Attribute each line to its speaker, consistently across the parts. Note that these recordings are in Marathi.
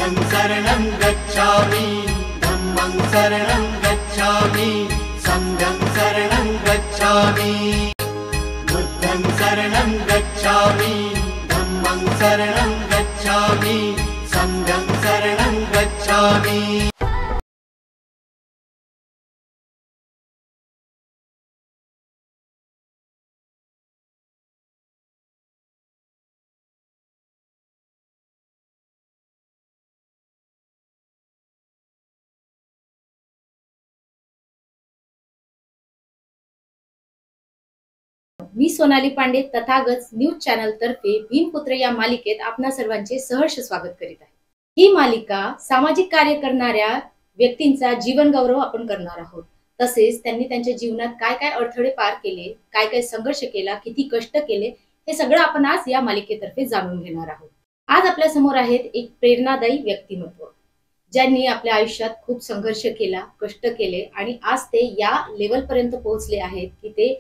Speaker 1: शरणं गच्छामि धम्मं शरणं गच्छामि संघं शरणं गच्छामि बुद्धं शरणं गच्छामि धम्मं शरणं गच्छामि संघं शरणं गच्छामि।
Speaker 2: मी सोनाली पांडे तथागत न्यूज चॅनल तर्फे भीमपुत्र या मालिकेत आपणा सर्वांचे सहर्ष स्वागत करीत आहे। ही मालिका सामाजिक कार्य करणाऱ्या व्यक्तींचा जीवन गौरव आपण करणार आहोत। तसेच त्यांनी त्यांच्या जीवनात काय काय अडथळे पार केले, काय काय संघर्ष केला, किती कष्ट केले, हे सगळं आपण आज या मालिकेतर्फे जाणून घेणार आहोत। आज आपल्या समोर आहेत एक प्रेरणादायी व्यक्तिमत्व, ज्यांनी आपल्या आयुष्यात खूप संघर्ष केला, कष्ट केले आणि आज ते या लेवल पर्यंत पोहोचले आहेत की ते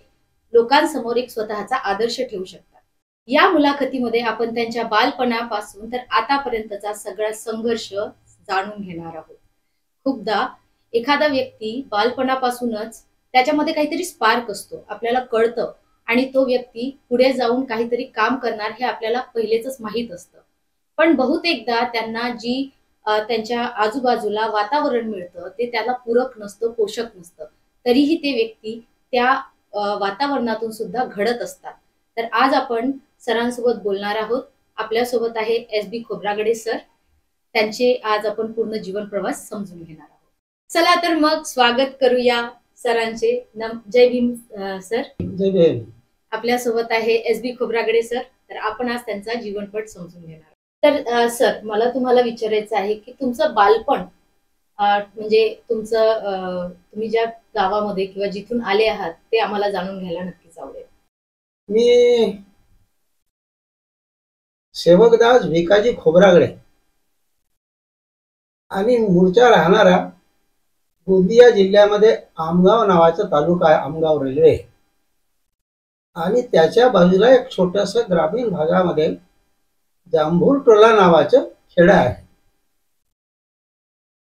Speaker 2: लोकांसमोर एक स्वतःचा आदर्श ठेवू शकतात। या मुलाखतीमध्ये आपण त्यांच्या बालपणापासून तर आतापर्यंतचा सगळा संघर्ष जाणून घेणार आहोत। खूपदा एखादा व्यक्ती बालपणापासूनच त्याच्यामध्ये काहीतरी स्पार्क असतो, आपल्याला कळतं आणि तो व्यक्ती पुढे जाऊन काहीतरी काम करणार हे आपल्याला पहिलेच माहीत असतं। पण बहुतेकदा त्यांना जी त्यांच्या आजूबाजूला वातावरण मिळतं ते त्याला पूरक नसतं, पोषक नसतं, तरीही ते व्यक्ती त्या वातावरणातून सुद्धा घडत असतात। तर आज आपण सरांसोबत बोलणार आहोत। आपल्या सोबत आहे SB खोब्रागडे सर। त्यांचे आज आपण पूर्ण जीवन प्रवास समजून घेणार आहोत। चला तर मग स्वागत करूया सरांचे। जय भीम सर।
Speaker 3: जय भीम।
Speaker 2: आपल्या सोबत आहे SB खोब्रागडे सर। तर आपण आज त्यांचा जीवनपट समजून घेणार आहोत। तर सर, मला तुम्हाला विचारायचं आहे की तुमचं बालपण म्हणजे तुमचं तुम्ही ज्या गावामध्ये किंवा जिथून आले आहात ते आम्हाला जाणून घ्यायला नक्कीच आवडेल।
Speaker 3: मी सेवकदास भिकाजी खोब्रागडे आणि मूळचा राहणारा गोंदिया जिल्ह्यामध्ये आमगाव नावाचा तालुका आहे, आमगाव रेल्वे, आणि त्याच्या बाजूला एक छोटस ग्रामीण भागामध्ये जांभूर टोला नावाचं खेडं आहे।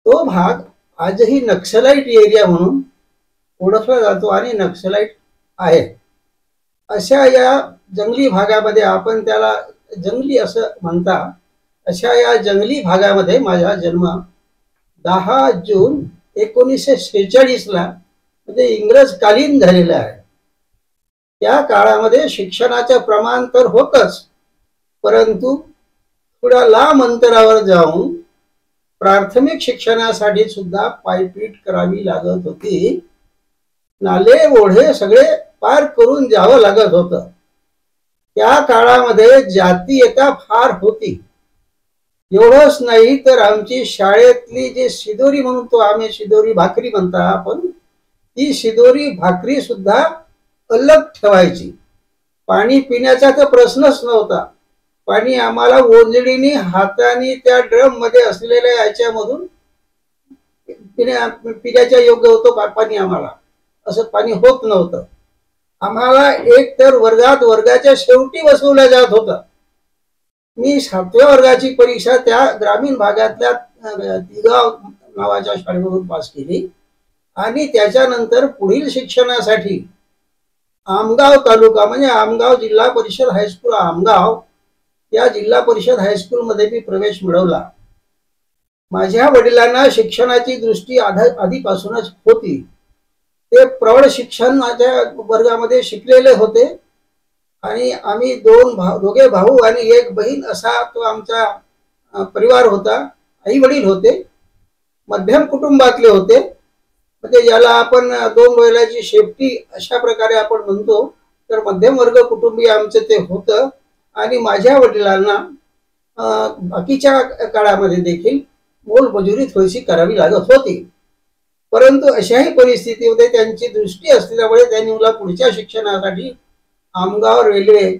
Speaker 3: तो भाग आजही नक्सलाइट एरिया म्हणून ओळखला जातो आणि नक्सलाइट आहे। अशा या जंगली भागामध्ये, आपण त्याला जंगली असं म्हणता, अशा या जंगली भागामध्ये माझा जन्म 10 जून 1946 ला म्हणजे इंग्रजकालीन झालेला आहे। त्या काळामध्ये शिक्षणाचं प्रमाण तर होतच, परंतु थोड्या लांब अंतरावर जाऊन प्राथमिक शिक्षणासाठी सुद्धा पायपीट करावी लागत होती। नाले ओढे सगळे पार करून जावं लागत होतं। त्या काळामध्ये जातीयता फार होती। एवढंच नाही तर आमची शाळेतली जे शिदोरी म्हणतो, आम्ही शिदोरी भाकरी म्हणता आपण, ती शिदोरी भाकरी सुद्धा अलग ठेवायची। पाणी पिण्याचा तर प्रश्नच नव्हता। पाणी आम्हाला ओंजळीने हाताने त्या ड्रम मध्ये असलेल्या याच्यामधून पिण्याच्या योग्य होतं पाणी। आम्हाला असं पाणी होत नव्हतं। आम्हाला एक तर वर्गाच्या शेवटी बसवलं जात होतं। मी 7व्या वर्गाची परीक्षा त्या ग्रामीण भागातल्या तिगाव नावाच्या शाळेमधून पास केली आणि त्याच्यानंतर पुढील शिक्षणासाठी आमगाव तालुका म्हणजे आमगाव जिल्हा परिषद हायस्कूल आमगाव या जिल्हा परिषद हायस्कूल मध्ये मी प्रवेश मिळवला। माझ्या वडिलांना शिक्षणाची दृष्टी आधीपासूनच होती। ते प्रौढ शिक्षणाच्या वर्गामध्ये शिकलेले होते आणि आम्ही दोघे भाऊ आणि एक बहीण असा तो आमचा परिवार होता। आई वडील होते, मध्यम कुटुंबातले होते, म्हणजे ज्याला आपण 2 बैलाची शेपटी अशा प्रकारे आपण म्हणतो, तर मध्यम वर्ग कुटुंबीय आमचं ते होतं। आणि माझ्या वडिलांना बाकीच्या काळामध्ये देखील मोलमजुरी थोडीशी करावी लागत होती, परंतु अशाही परिस्थितीमध्ये त्यांची दृष्टी असल्यामुळे त्यांनी मला पुढच्या शिक्षणासाठी आमगाव रेल्वे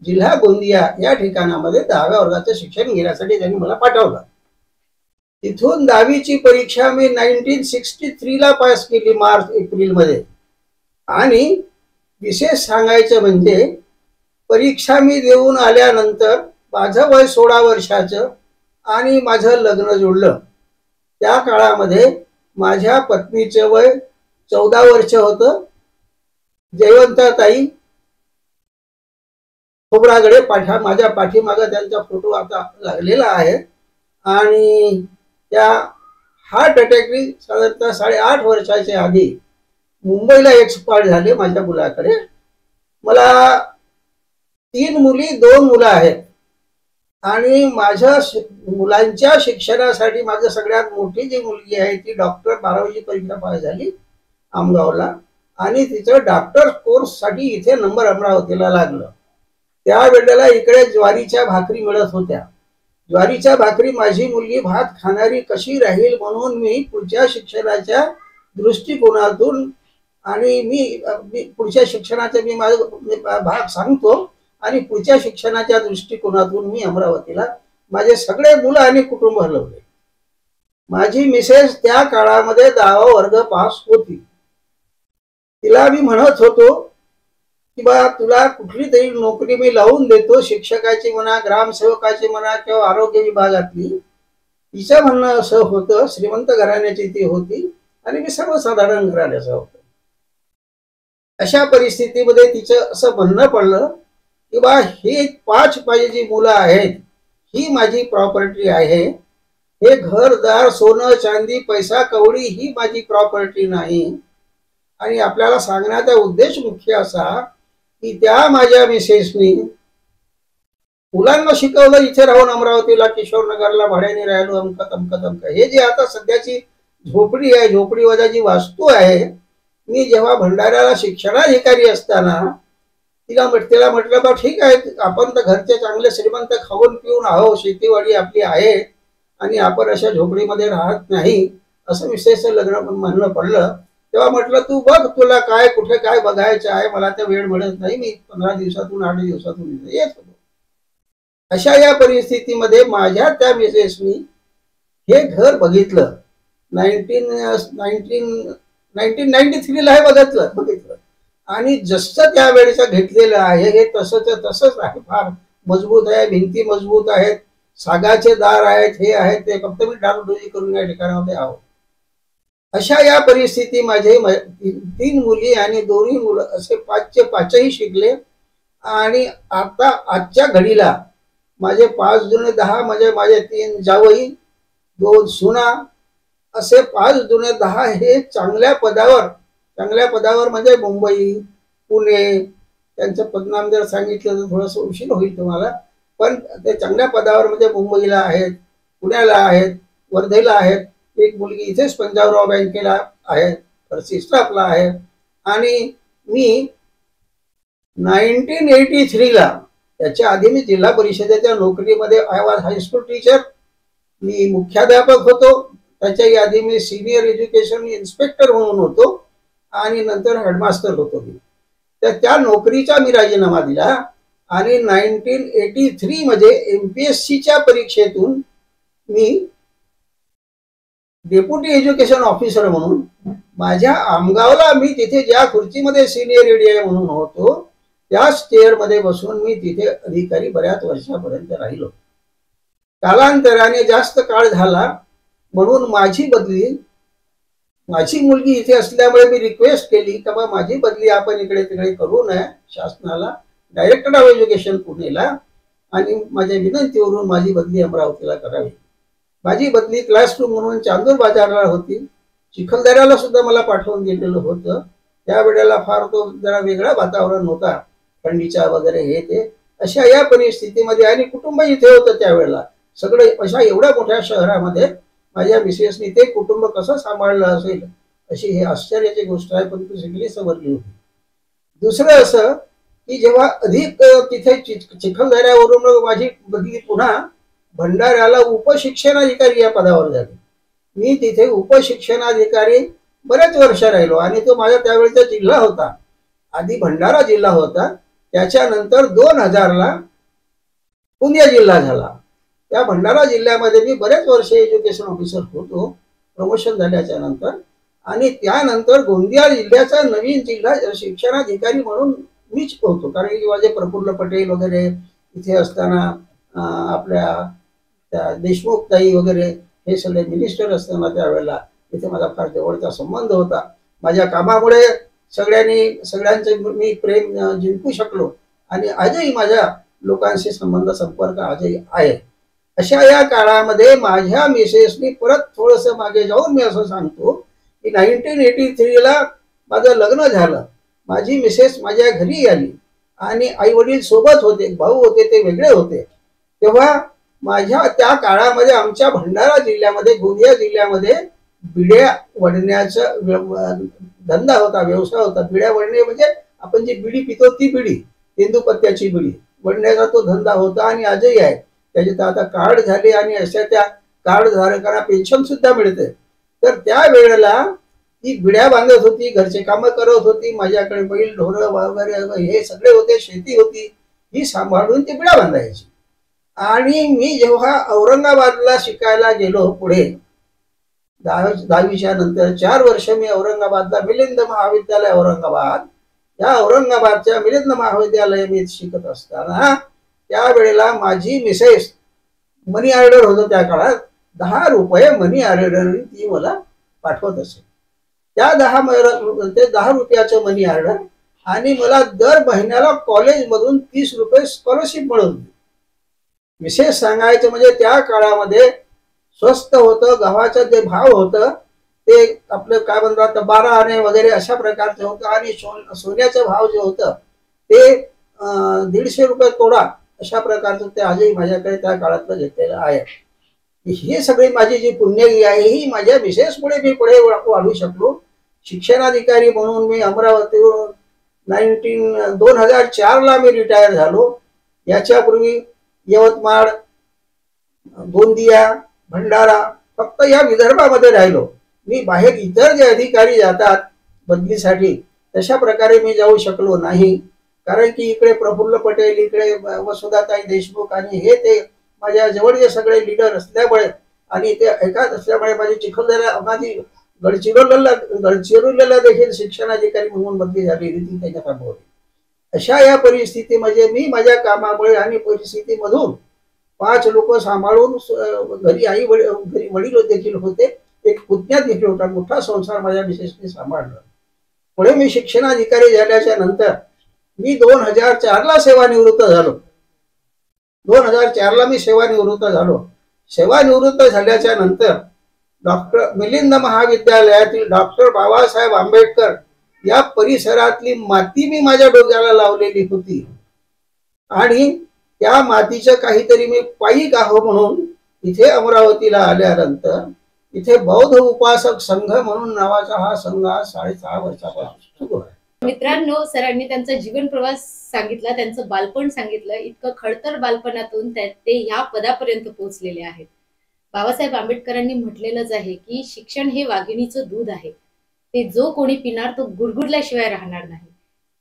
Speaker 3: जिल्हा गोंदिया या ठिकाणामध्ये 10व्या वर्गाचं शिक्षण घेण्यासाठी त्यांनी मला पाठवलं। तिथून 10वीची परीक्षा मी 1963 ला पास केली, मार्च एप्रिल मध्ये। आणि विशेष सांगायचं म्हणजे परीक्षा मी देऊन आल्यानंतर माझं वय 16 वर्षाचं आणि माझं लग्न जोडलं। त्या काळामध्ये माझ्या पत्नीचे वय 14 वर्ष होतं। जयवंताताई खोबरागडे माझ्या पाठीमागं त्यांचा फोटो आता लागलेला आहे। आणि त्या हार्ट अटॅकने साधारणतः 8.5 वर्षाच्या आधी मुंबईला एक्सपायर झाले माझ्या मुलाकडे। मला 3 मुली 2 मुलं आहेत आणि माझ्या मुलांच्या शिक्षणासाठी माझी सगळ्यात मोठी जी मुलगी आहे ती डॉक्टर 12वी परीक्षा पास झाली आमगावला आणि तिचं डॉक्टर कोर्स साठी इथे नंबर अमरावतीला लागलं। त्या वेळेला इकडे ज्वारीच्या भाकरी मिळत होत्या। ज्वारीच्या भाकरी माझी मुलगी भात खाणारी कशी राहील म्हणून मी पुढच्या शिक्षणाच्या दृष्टिकोनातून आणि मी पुढच्या शिक्षणाचे मी माझा भाग सांगतो आणि पुढच्या शिक्षणाच्या दृष्टिकोनातून मी अमरावतीला माझे सगळे मुलं आणि कुटुंब हलवले। माझी मिसेस त्या काळामध्ये 10वा वर्ग पास होती। तिला मी म्हणत होतो की बा तुला कुठली तरी नोकरी मी लावून देतो, शिक्षकाची म्हणा, ग्रामसेवकाची म्हणा किंवा आरोग्य विभागातली। तिचं म्हणणं असं होतं, श्रीमंत घराण्याची ती होती आणि मी सर्वसाधारण घराण्याचा होतो। अशा परिस्थितीमध्ये तिचं असं म्हणणं पडलं की बा ही 5 माझी जी मुलं आहेत ही माझी प्रॉपर्टी आहे। हे घरदार सोनं चांदी पैसा कवडी ही माझी प्रॉपर्टी नाही। आणि आपल्याला सांगण्याचा उद्देश मुख्य असा की त्या माझ्या मिसेसनी मुलांना शिकवलं इथे राहून अमरावतीला किशोरनगरला भाड्याने राहिलो अमक तमक तमक। हे जे आता सध्याची झोपडी आहे, झोपडी वजाची वास्तू आहे, मी जेव्हा भंडाऱ्याला शिक्षणाधिकारी असताना तिला म्हटलं बा ठीक आहे, आपण तर घरचे चांगले श्रीमंत खाऊन पिऊन आहो, शेतीवाडी आपली आहे आणि आपण अशा झोपडीमध्ये राहत नाही असं मिसेसचं लग्न म्हणणं पडलं। तेव्हा म्हटलं तू बघ तुला काय कुठे काय बघायचं आहे, मला तर वेळ मिळत नाही, मी 15 दिवसातून 8 दिवसातून येत होतो। अशा या परिस्थितीमध्ये माझ्या त्या मिसेसनी हे घर बघितलं। 1993 ला हे बघितलं आणि जसं त्यावेळेचं घेतलेलं आहे हे तसंच आहे। फार मजबूत आहे, भिंती मजबूत आहेत, सागाचे दार आहेत, हे आहेत ते, फक्त मी डागडुजी करून या ठिकाणामध्ये आहोत। अशा या परिस्थिती माझे 3 मुली आणि 2 मुलं असे 5चे 5ही शिकले आणि आता आजच्या घडीला माझे 5 जुने 10 म्हणजे माझे 3 जावई 2 सुना असे 5 जुने 10 हे चांगल्या पदावर म्हणजे मुंबई पुणे, त्यांचं पदनाम जर सांगितलं तर थोडंसं उशीर होईल तुम्हाला, पण ते चांगल्या पदावर म्हणजे मुंबईला आहेत, पुण्याला आहेत, वर्धेला आहेत। एक मुलगी इथेच पंजाबराव बँकेला आहे, फर्स्ट स्टाफला आहे। आणि मी 1983 ला त्याच्या आधी मी जिल्हा परिषदेच्या नोकरीमध्ये आय वॉज हायस्कूल टीचर, मी मुख्याध्यापक होतो। त्याच्या आधी मी सिनियर एज्युकेशन इन्स्पेक्टर म्हणून होतो आणि नंतर हेडमास्टर होतो मी। तर त्या नोकरीचा मी राजीनामा दिला आणि 1983 मध्ये MPSCच्या परीक्षेतून मी डेप्युटी एज्युकेशन ऑफिसर म्हणून माझ्या आमगावला मी तिथे ज्या खुर्चीमध्ये सिनियर एडीआय म्हणून होतो त्याच चेअरमध्ये बसून मी तिथे अधिकारी बऱ्याच वर्षापर्यंत राहिलो। कालांतराने जास्त काळ झाला म्हणून माझी मुलगी इथे असल्यामुळे मी रिक्वेस्ट केली की बा माझी बदली आपण इकडे तिकडे करू नये शासनाला, डायरेक्टर ऑफ एज्युकेशन पुणेला, आणि माझ्या विनंतीवरून माझी बदली अमरावतीला करावी। माझी बदली क्लासरूम म्हणून चांदूर बाजारला होती, चिखलदऱ्याला सुद्धा मला पाठवून दिलेलं होतं। त्यावेळेला फार तो जरा वेगळा वातावरण होता, थंडीचा वगैरे हे ते। अशा या परिस्थितीमध्ये आणि कुटुंब इथे होतं त्यावेळेला सगळे, अशा एवढ्या मोठ्या शहरामध्ये माझ्या मिसेसनी ते कुटुंब कसं सांभाळलं असेल अशी हे आश्चर्याची गोष्ट आहे, पण ती सगळी सवरली होती। दुसरं असं की जेव्हा अधिक तिथे चिखलदऱ्यावरून माझी बदली पुन्हा भंडाऱ्याला उपशिक्षणाधिकारी या पदावर झाली। मी तिथे उपशिक्षणाधिकारी बरेच वर्ष राहिलो आणि तो माझ्या त्यावेळेचा जिल्हा होता, आधी भंडारा जिल्हा होता, त्याच्यानंतर 2000 ला गोंदिया जिल्हा झाला। त्या भंडारा जिल्ह्यामध्ये मी बरेच वर्ष एज्युकेशन ऑफिसर होतो प्रमोशन झाल्याच्या नंतर, आणि त्यानंतर गोंदिया जिल्ह्याचा नवीन जिल्हा शिक्षणाधिकारी म्हणून मीच होतो, कारण की माझे प्रफुल्ल पटेल वगैरे इथे असताना आपल्या त्या देशमुख ताई वगैरे हे सगळे मिनिस्टर असताना त्यावेळेला तिथे माझा फार जवळचा संबंध होता. माझ्या कामामुळे सगळ्यांचे मी प्रेम जिंकू शकलो आणि आजही माझ्या लोकांशी संबंध संपर्क आजही आहे. अशा या काळामध्ये माझ्या मिसेसनी परत थोडस मागे जाऊन मी असं सांगतो की 1983 माझं लग्न झालं. माझी मिसेस माझ्या घरी आली आणि आई वडील सोबत होते, भाऊ होते ते वेगळे होते. तेव्हा माझ्या त्या काळामध्ये आमच्या भंडारा जिल्ह्यामध्ये, गोंदिया जिल्ह्यामध्ये बिड्या वडण्याचा धंदा होता, व्यवसाय होता. बिड्या वडणे म्हणजे आपण जी बिडी पितो ती बिडी, तेंदूपत्त्याची बिडी वडण्याचा तो धंदा होता आणि आजही आहे. त्याचे तर आता कार्ड झाले आणि अशा त्या कार्ड धारकांना पेन्शन सुद्धा मिळते. तर त्या वेळेला ती बिड्या बांधत होती, घरचे कामं करत होती. माझ्याकडे बैल ढोरं वगैरे हे सगळे होते, शेती होती, ही सांभाळून ती बिड्या बांधायची. आणि मी जेव्हा औरंगाबादला शिकायला गेलो पुढे 10वीच्या नंतर 4 वर्ष मी औरंगाबादला मिलिंद महाविद्यालय औरंगाबाद, या औरंगाबादच्या मिलिंद महाविद्यालय मी शिकत असताना त्यावेळेला माझी मिसेस मनी ऑर्डर होतं त्या काळात, 10 रुपये मनी ऑर्डर ती मला पाठवत असे. त्या 10 रुपयाचं मनी ऑर्डर आणि मला दर महिन्याला कॉलेजमधून 30 रुपये स्कॉलरशिप मिळत होती. विशेष सांगायचं म्हणजे त्या काळामध्ये स्वस्त होतं, गव्हाचं जे भाव होतं ते आपलं काय म्हणतात 12 आणे वगैरे अशा प्रकारचं होतं आणि सोन्याचं भाव जे होतं ते 150 रुपये तोडा अशा प्रकारचं ते आजही माझ्याकडे त्या काळातलं घेतलेलं आहे. ही सगळी माझी जी पुण्यगी आहे ही माझ्या विशेषमुळे मी पुढे वाढू शकलो. शिक्षणाधिकारी म्हणून मी अमरावतीवरून 2004 मी रिटायर झालो. याच्यापूर्वी यवतमाळ, गोंदिया, भंडारा फक्त या विदर्भामध्ये राहिलो. मी बाहेर इतर जे अधिकारी जातात बदलीसाठी तशा प्रकारे मी जाऊ शकलो नाही, कारण की इकडे प्रफुल्ल पटेल, इकडे वसुधाताई देशमुख आणि हे ते माझ्या जवळचे सगळे लीडर असल्यामुळे आणि ते एकाच असल्यामुळे माझी चिखलदरा माझी गडचिरोलीला देखील शिक्षणाधिकारी म्हणून बदली झाली रीती त्यांच्या थांबवली. अशा या परिस्थितीमध्ये मी माझ्या कामामुळे आणि परिस्थितीमधून 5 लोक सांभाळून घरी घरी वडील देखील होते, एक पुतण्या देखील होता. मोठा संसार माझ्या मिसेसने सांभाळला. पुढे मी शिक्षणाधिकारी झाल्याच्या नंतर मी 2004 सेवानिवृत्त झालो. 2004 मी सेवानिवृत्त झालो. सेवानिवृत्त झाल्याच्या नंतर डॉक्टर मिलिंद महाविद्यालयातील डॉक्टर बाबासाहेब आंबेडकर या परिसरातली माती मी माझ्या डोक्याला लावलेली होती आणि त्या मातीचं काहीतरी मी पायिक आहो म्हणून इथे अमरावतीला आल्यानंतर इथे बौद्ध उपासक संघ म्हणून नावाचा हा संघ 6.5 वर्षापासून सुरू आहे.
Speaker 2: मित्रांनो, सरांनी त्यांचा जीवन प्रवास सांगितला, त्यांचं बालपण सांगितलं. इतकं खडतर बालपणातून ते ह्या पदापर्यंत पोहोचलेले आहेत. बाबासाहेब आंबेडकरांनी म्हटलेलंच आहे की शिक्षण हे वाघिणीचं दूध आहे, ते जो कोणी पिणार तो गुरगुरल्याशिवाय राहणार नाही.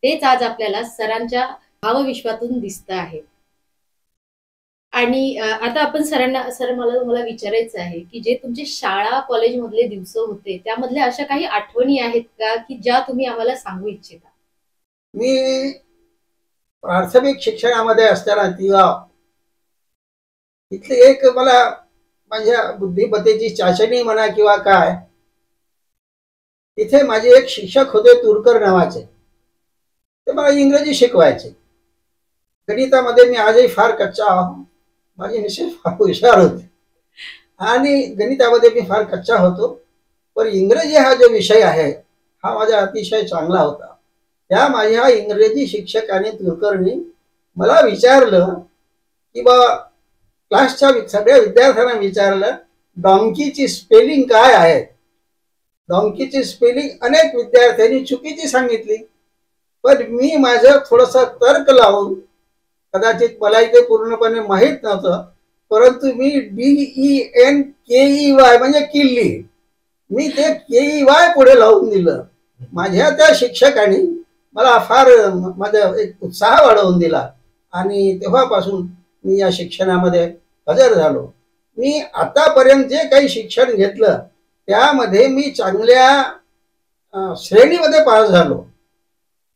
Speaker 2: तेच आज आपल्याला सरांच्या भावविश्वातून दिसतं आहे. आणि आता आपण सर मला विचारायचं आहे की जे तुमचे शाळा कॉलेज मधले दिवस होते त्यामधल्या अशा काही आठवणी आहेत का की ज्या तुम्ही आम्हाला सांगू इच्छिता?
Speaker 3: मी प्राथमिक शिक्षणामध्ये असताना इथले एक मला माझ्या बुद्धिमत्तेची चाचणी म्हणा किंवा काय, तिथे माझे एक शिक्षक होते तुरकर नावाचे. ते मला इंग्रजी शिकवायचे. गणितामध्ये मी आजही फार कच्चा आहो. माझी मिसेस फार हुशार होती आणि गणितामध्ये मी फार कच्चा होतो, पण इंग्रजी हा जो विषय आहे हा माझा अतिशय चांगला होता. त्या माझ्या इंग्रजी शिक्षकाने तुरकरनी मला विचारलं की बा क्लासच्या सगळ्या विद्यार्थ्यांना विचारलं डॉंकीची स्पेलिंग काय आहे. डॉंकीची स्पेलिंग अनेक विद्यार्थ्यांनी चुकीची सांगितली, पण मी माझं थोडंसं तर्क लावून, कदाचित मला इथे पूर्णपणे माहीत नव्हतं, परंतु मी DENKEY म्हणजे किल्ली, मी ते KEY पुढे लावून दिलं. माझ्या त्या शिक्षकाने मला फार माझा एक उत्साह वाढवून दिला आणि तेव्हापासून मी या शिक्षणामध्ये हजर झालो. मी आतापर्यंत जे काही शिक्षण घेतलं त्यामध्ये मी चांगल्या श्रेणीमध्ये पास झालो.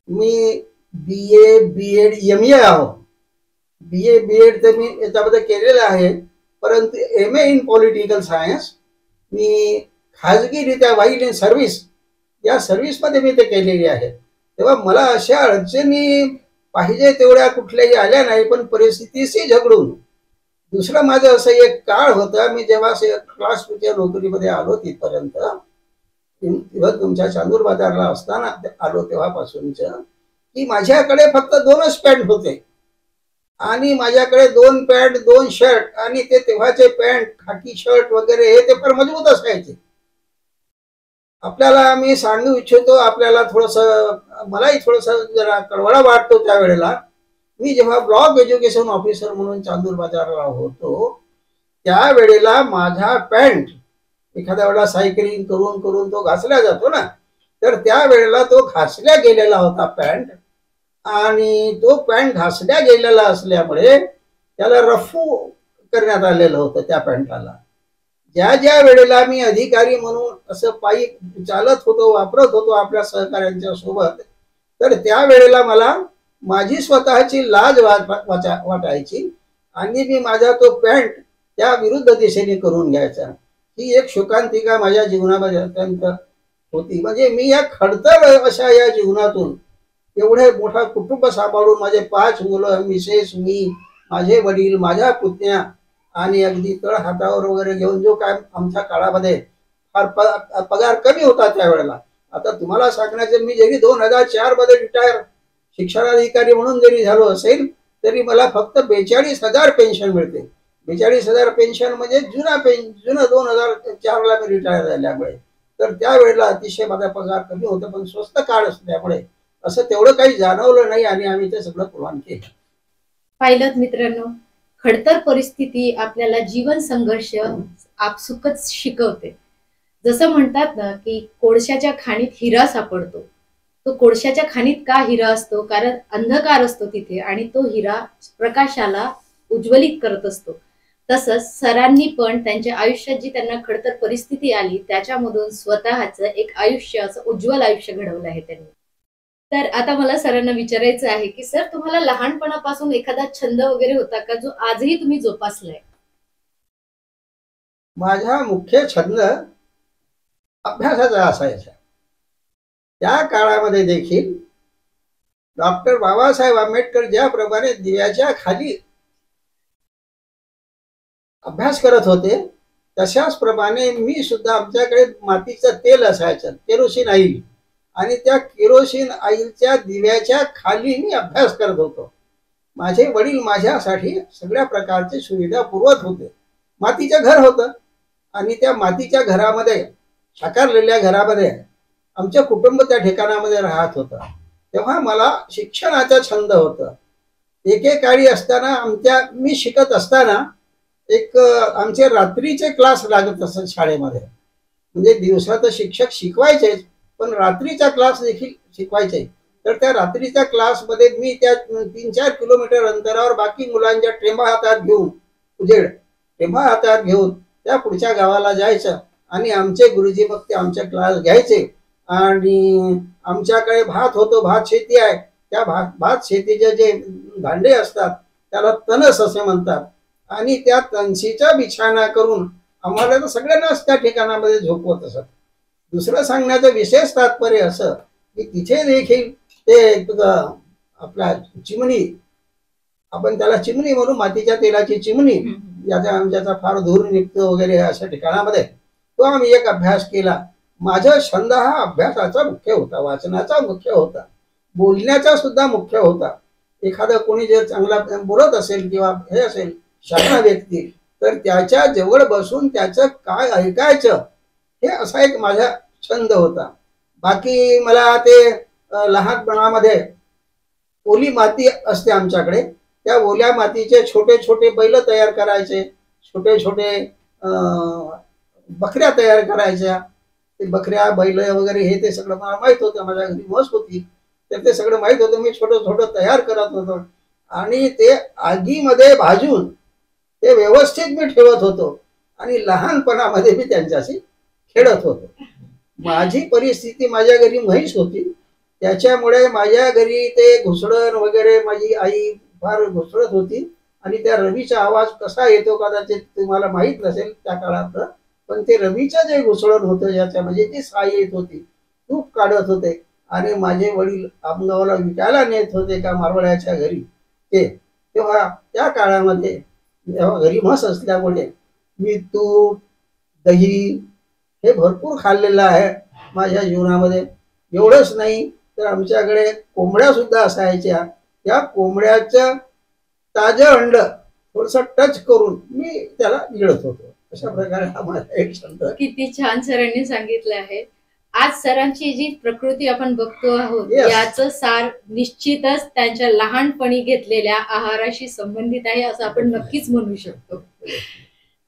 Speaker 3: मी BA, BEd, MA आहो. BA, BEd तर मी याच्यामध्ये केलेलं आहे. परंतु MA इन पॉलिटिकल सायन्स मी खाजगीरित्या व्हाईल इन सर्व्हिस या सर्व्हिसमध्ये मी ते केलेली आहे. तेव्हा मला अशा अडचणी पाहिजे तेवढ्या कुठल्याही आल्या नाही, पण परिस्थितीशी झगडून. दुसरं माझं असं एक काळ होता, मी जेव्हा क्लास 2च्या नोकरीमध्ये आलो तिथपर्यंत, तेव्हा तुमच्या चांदूर बाजारला असताना आलो तेव्हापासूनच, की माझ्याकडे फक्त 2च पॅन्ट होते आणि माझ्याकडे 2 पॅन्ट 2 शर्ट आणि ते तेव्हाचे पॅन्ट खाकी शर्ट वगैरे हे ते फार मजबूत असायचे. आपल्याला मी सांगू इच्छितो, आपल्याला थोडस मलाही थोडस जरा कळवळा वाटतो त्यावेळेला. मी जेव्हा ब्लॉक एज्युकेशन ऑफिसर म्हणून चांदूर बाजारला होतो त्यावेळेला माझा पॅन्ट एखाद्या वेळेला सायकलिंग करून करून तो घासला जातो ना, तर त्यावेळेला तो घासल्या गेलेला होता पॅन्ट. आणि तो पॅन्ट घासल्या गेलेला असल्यामुळे त्याला रफू करण्यात आलेलं होतं त्या पॅन्टाला. ज्या ज्या वेळेला मी अधिकारी म्हणून असं पायी चालत होतो, वापरत होतो आपल्या सहकाऱ्यांच्या सोबत, तर त्यावेळेला मला माझी स्वतःची लाज वाटायची आणि मी माझा तो पॅन्ट त्या विरुद्ध दिशेने करून घ्यायचा. ही एक शोकांतिका माझ्या जीवनामध्ये अत्यंत होती. म्हणजे मी या खडतर अशा या जीवनातून एवढे मोठा कुटुंब सांभाळून, माझे 5 मुलं, मिसेस, मी, माझे वडील, माझ्या पुतण्या आणि अगदी तळ हातावर वगैरे घेऊन, जो काय आमच्या काळामध्ये फार पगार कमी होता त्यावेळेला. आता तुम्हाला सांगण्याचं, मी जरी 2004 मध्ये रिटायर शिक्षणाधिकारी म्हणून जरी झालो असेल तरी मला फक्त 42,000 पेन्शन मिळते. 42,000 पेन्शन म्हणजे जुनं 2004 ला मी रिटायर झाल्यामुळे. तर त्यावेळेला अतिशय माझा पगार कमी होता, पण स्वस्त काळ असल्यामुळे असं तेवढं काही जाणवलं नाही आणि आम्ही ते सगळं पुरवण केलं.
Speaker 2: पाहिलं मित्रांनो, खडतर परिस्थिती आपल्याला जीवन संघर्ष आपसुकच शिकवते. जसं म्हणतात ना की कोळशाच्या खाणीत हिरा सापडतो. तो कोळशाच्या खाणीत का हिरा असतो? कारण अंधकार असतो तिथे आणि तो हिरा प्रकाशाला उज्ज्वलित करत असतो. तसंच सरांनी पण त्यांच्या आयुष्यात जी त्यांना खडतर परिस्थिती आली त्याच्यामधून स्वतःचं एक आयुष्य, असं उज्ज्वल आयुष्य घडवलं आहे त्यांनी. तर आता मला सरांना विचारायचं आहे की सर, तुम्हाला लहानपणापासून एखादा छंद वगैरे होता का जो आजही तुम्ही जोपासलाय?
Speaker 3: माझा मुख्य छंद अभ्यासाचा असायचा. त्या काळामध्ये देखील डॉक्टर बाबासाहेब आंबेडकर ज्याप्रमाणे दिव्याच्या खाली अभ्यास करत होते तशाच प्रमाणे मी सुद्धा, आमच्याकडे मातीचं तेल असायचं, केरोसिन ऑइल, आणि त्या केरोसिन ऑइलच्या दिव्याच्या खाली मी अभ्यास करत होतो. माझे वडील माझ्यासाठी सगळ्या प्रकारची सुविधा पुरवत होते. मातीचं घर होतं आणि त्या मातीच्या घरामध्ये, साकारलेल्या घरामध्ये आमचं कुटुंब त्या ठिकाणामध्ये राहत होतं. तेव्हा मला शिक्षणाचा छंद होता. एकेकाळी असताना मी शिकत असताना एक आमचे रात्रीचे क्लास लागत असत शाळेमध्ये. म्हणजे दिवसा तर शिक्षक शिकवायचेच, पण रात्रीचा क्लास देखील शिकवायचे. तर त्या रात्रीच्या क्लासमध्ये मी त्या 3-4 किलोमीटर अंतरावर बाकी मुलांच्या टेंबा हातात घेऊन, टेंबा हातात घेऊन त्या पुढच्या गावाला जायचं आणि आमचे गुरुजी मग ते आमच्या क्लास घ्यायचे. आणि आमच्याकडे भात होतो, भात शेती आहे. त्या भात शेतीचे जे भांडे असतात त्याला तणस असे म्हणतात. आणि त्या तणशीचा बिछाना करून आम्हाला तर सगळ्यांनाच त्या ठिकाणामध्ये झोपवत असत. दुसरं सांगण्याचं विशेष तात्पर्य असं की तिथे देखील ते आपला चिमणी, आपण त्याला चिमणी म्हणून, मातीच्या तेलाची चिमणी, ज्याचा फार धूर निघतो वगैरे अशा ठिकाणामध्ये तो आम्ही एक अभ्यास केला. माझा छंद हा अभ्यासाचा मुख्य होता, वाचनाचा मुख्य होता, बोलण्याचा सुद्धा मुख्य होता. एखादा कोणी जर चांगला बोलत असेल किंवा हे असेल शहाणा व्यक्ती, तर त्याच्या जवळ बसून त्याचं काय ऐकायचं हे असा एक माझा छंद होता. बाकी मला ते लहानपणामध्ये ओली माती असते आमच्याकडे, त्या ओल्या मातीचे छोटे छोटे बैल तयार करायचे, छोटे छोटे बकऱ्या तयार करायच्या. ते बकऱ्या बैल वगैरे हे ते सगळं मला माहित होतं. माझ्या घरी म्हस होती, तर ते सगळं माहित होतं. मी छोटं छोटं तयार करत होतो आणि ते आगीमध्ये भाजून ते व्यवस्थित मी ठेवत होतो आणि लहानपणामध्ये मी त्यांच्याशी खेळत होतो. माझी परिस्थिती, माझ्या घरी म्हैस होती, त्याच्यामुळे माझ्या घरी ते घुसळण वगैरे, माझी आई फार घुसळत होती आणि त्या रवीचा आवाज कसा येतो कदाचित तुम्हाला माहीत नसेल त्या काळात, पण ते रवीचं जे घुसळण होतं ज्याच्या म्हणजे जी साय येत होती, तूप काढत होते आणि माझे वडील आमगावला विकायला नेत होते का मारवाड्याच्या घरी ते, तेव्हा त्या काळामध्ये तेव्हा घरी म्हस असल्यामुळे मी तूप दही हे भरपूर खाल्लेलं आहे माझ्या जीवनामध्ये. एवढंच नाही तर आमच्याकडे कोंबड्या सुद्धा असायच्या. त्या कोंबड्याचं ताजं अंड थोडस टच करून मी त्याला गिळत होतो. अशा प्रकारे हा माझा एक छंद.
Speaker 2: किती छान सरांनी सांगितलं आहे. आज सरांची जी प्रकृती आपण बघतो आहोत
Speaker 3: Yes.
Speaker 2: याचं सार निश्चितच त्यांच्या लहानपणी घेतलेल्या आहाराशी संबंधित आहे असं आपण नक्कीच म्हणू शकतो.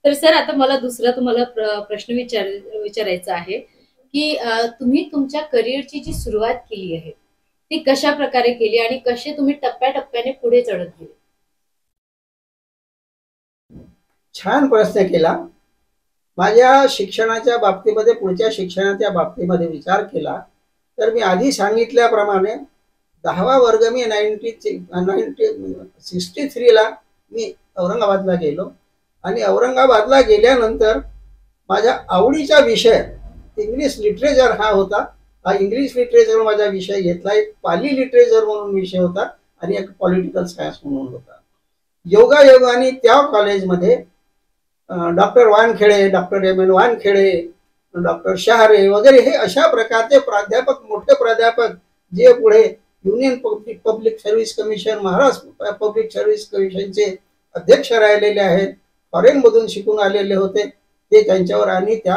Speaker 2: तर सर आता मला दुसरा तुम्हाला प्रश्न विचारायचा आहे की तुम्ही तुमच्या करिअरची जी सुरुवात केली आहे ती कशा प्रकारे केली आणि कसे तुम्ही टप्प्याटप्प्याने पुढे चढत गेले?
Speaker 3: छान प्रश्न केला. माझ्या शिक्षणाच्या बाबतीमध्ये पुढच्या शिक्षणाच्या बाबतीमध्ये विचार केला तर मी आधी सांगितल्याप्रमाणे 10वा वर्ग मी 1963ला मी औरंगाबादला गेलो आणि औरंगाबादला गेल्यानंतर माझ्या आवडीचा विषय इंग्लिश लिटरेचर हा होता. हा इंग्लिश लिटरेचर माझा विषय घेतला. एक पाली लिटरेचर म्हणून विषय होता आणि एक पॉलिटिकल सायन्स म्हणून होता. योगायोगाने त्या कॉलेजमध्ये doctor Wankhede, doctor M.N.. Wankhede, doctor शहारे वगैरे हे अशा प्रकारचे प्राध्यापक, मोठे प्राध्यापक जे पुढे union public service commission, Maharashtra public service कमिशनचे अध्यक्ष राहिलेले आहेत, फॉरेन मधून शिकून आलेले होते ते त्यांच्यावर, आणि त्या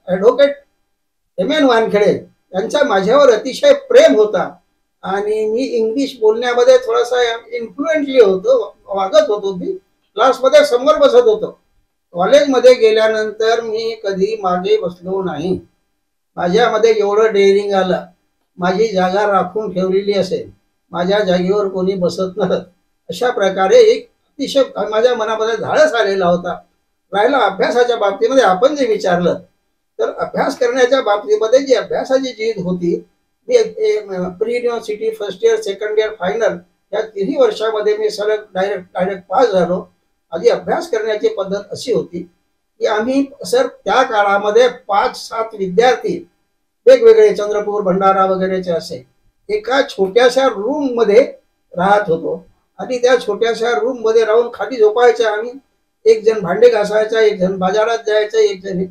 Speaker 3: ॲडव्होकेट एम.एन. वानखेडे यांचा माझ्यावर अतिशय प्रेम होता आणि मी इंग्लिश बोलण्यामध्ये थोडासा इन्फ्लुएंटली होतो, वागत होतो. मी क्लासमध्ये समोर बसत होतो. कॉलेजमध्ये गेल्यानंतर मी कधी मागे बसलो नाही. माझ्यामध्ये एवढं डेअरिंग आलं, माझी जागा राखून ठेवलेली असेल, माझ्या जागेवर कोणी बसत नसत, अशा प्रकारे एक अतिशय माझ्या मनामध्ये धाडस आलेला होता. राहिला अभ्यासाच्या बाबतीमध्ये आपण जे विचारलं तर अभ्यास करण्याच्या बाबतीमध्ये जी अभ्यासाची जिद होती, मी pre university first year, second year, final या तिन्ही वर्षामध्ये मी सलग डायरेक्ट पास झालो. आधी अभ्यास करण्याची पद्धत अशी होती की आम्ही सर त्या काळामध्ये 5-7 विद्यार्थी वेगवेगळे चंद्रपूर, भंडारा वगैरेचे असे एका छोट्याशा रूम मध्ये राहत होतो आणि त्या छोट्याशा रूम मध्ये राहून खाली झोपायचं आम्ही. एक जण भांडे घासायचा, एक जण बाजारात जायचं, एक जण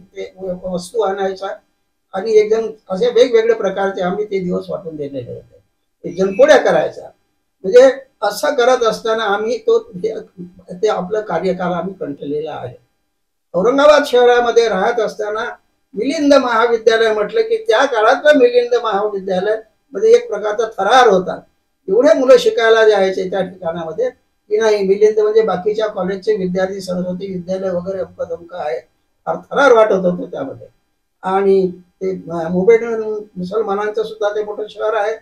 Speaker 3: वस्तू आणायचा आणि एक जण असे वेगवेगळे प्रकारचे आम्ही ते दिवस वाटून दिलेले होते. एक जण पोळ्या करायचा. म्हणजे असं करत असताना आम्ही ते आपलं कार्यकाल आम्ही कंठलेला आहे. औरंगाबाद शहरामध्ये राहत असताना मिलिंद महाविद्यालय म्हटलं की त्या काळातलं मिलिंद महाविद्यालय मध्ये एक प्रकारचा थरार होता. एवढे मुलं शिकायला जायचे त्या ठिकाणामध्ये की नाही, मिलिंद म्हणजे बाकीच्या कॉलेजचे विद्यार्थी, सरस्वती विद्यालय वगैरे अमका धमका आहे, फार थरार वाटत होतं त्यामध्ये. आणि ते मुंबई मुसलमानांचं सुद्धा ते मोठं शहर आहे,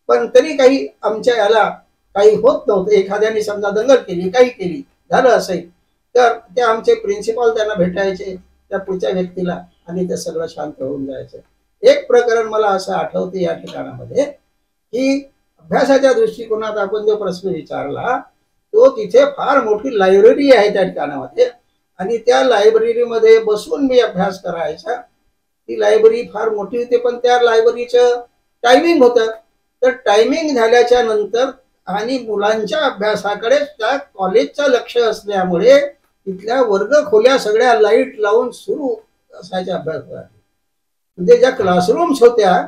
Speaker 3: पण तरी काही आमच्या याला काही होत नव्हतं. एखाद्याने समजा दंगल केली, काही केली, झालं असेल तर ते आमचे प्रिन्सिपल त्यांना भेटायचे त्या पुढच्या व्यक्तीला आणि ते सगळं शांत होऊन जायचं. एक प्रकरण मला असं आठवते या ठिकाणामध्ये की अभ्यासाच्या दृष्टिकोनात आपण जो प्रश्न विचारला तो तिथे फार मोठी लायब्ररी आहे त्या ठिकाणामध्ये आणि त्या लायब्ररीमध्ये बसून मी अभ्यास करायचा. ती लायब्ररी फार मोठी होती पण त्या लायब्ररीचं टायमिंग होतं. तर टायमिंग झाल्याच्या नंतर आणि मुलांच्या अभ्यासाकडे त्या कॉलेजचं लक्ष असल्यामुळे तिथल्या वर्ग खोल्या सगळ्या लाईट लावून सुरू असायच्या अभ्यास. म्हणजे ज्या क्लासरूम्स होत्या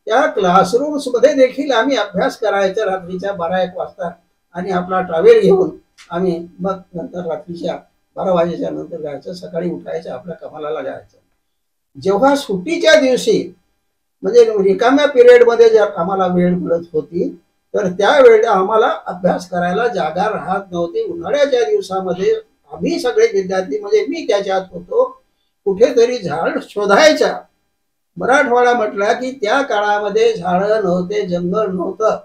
Speaker 3: त्या क्लासरूम्स मध्ये देखील आम्ही अभ्यास करायचा रात्रीच्या 12-1 वाजता आणि आपला ट्रॅव्हल घेऊन आम्ही मग नंतर रात्रीच्या 12 वाजेच्या नंतर जायचं, सकाळी उठायचं, आपल्या कामाला जायचं. जेव्हा सुट्टीच्या दिवशी म्हणजे रिकाम्या पिरियडमध्ये जर आम्हाला वेळ मिळत होती तर त्यावेळेला आम्हाला अभ्यास करायला जागा राहत नव्हती. उन्हाळ्याच्या दिवसामध्ये आम्ही सगळे विद्यार्थी म्हणजे मी त्याच्यात होतो, कुठेतरी झाड शोधायचा. मराठवाडा म्हटला की त्या काळामध्ये झाडं नव्हते, जंगल नव्हतं,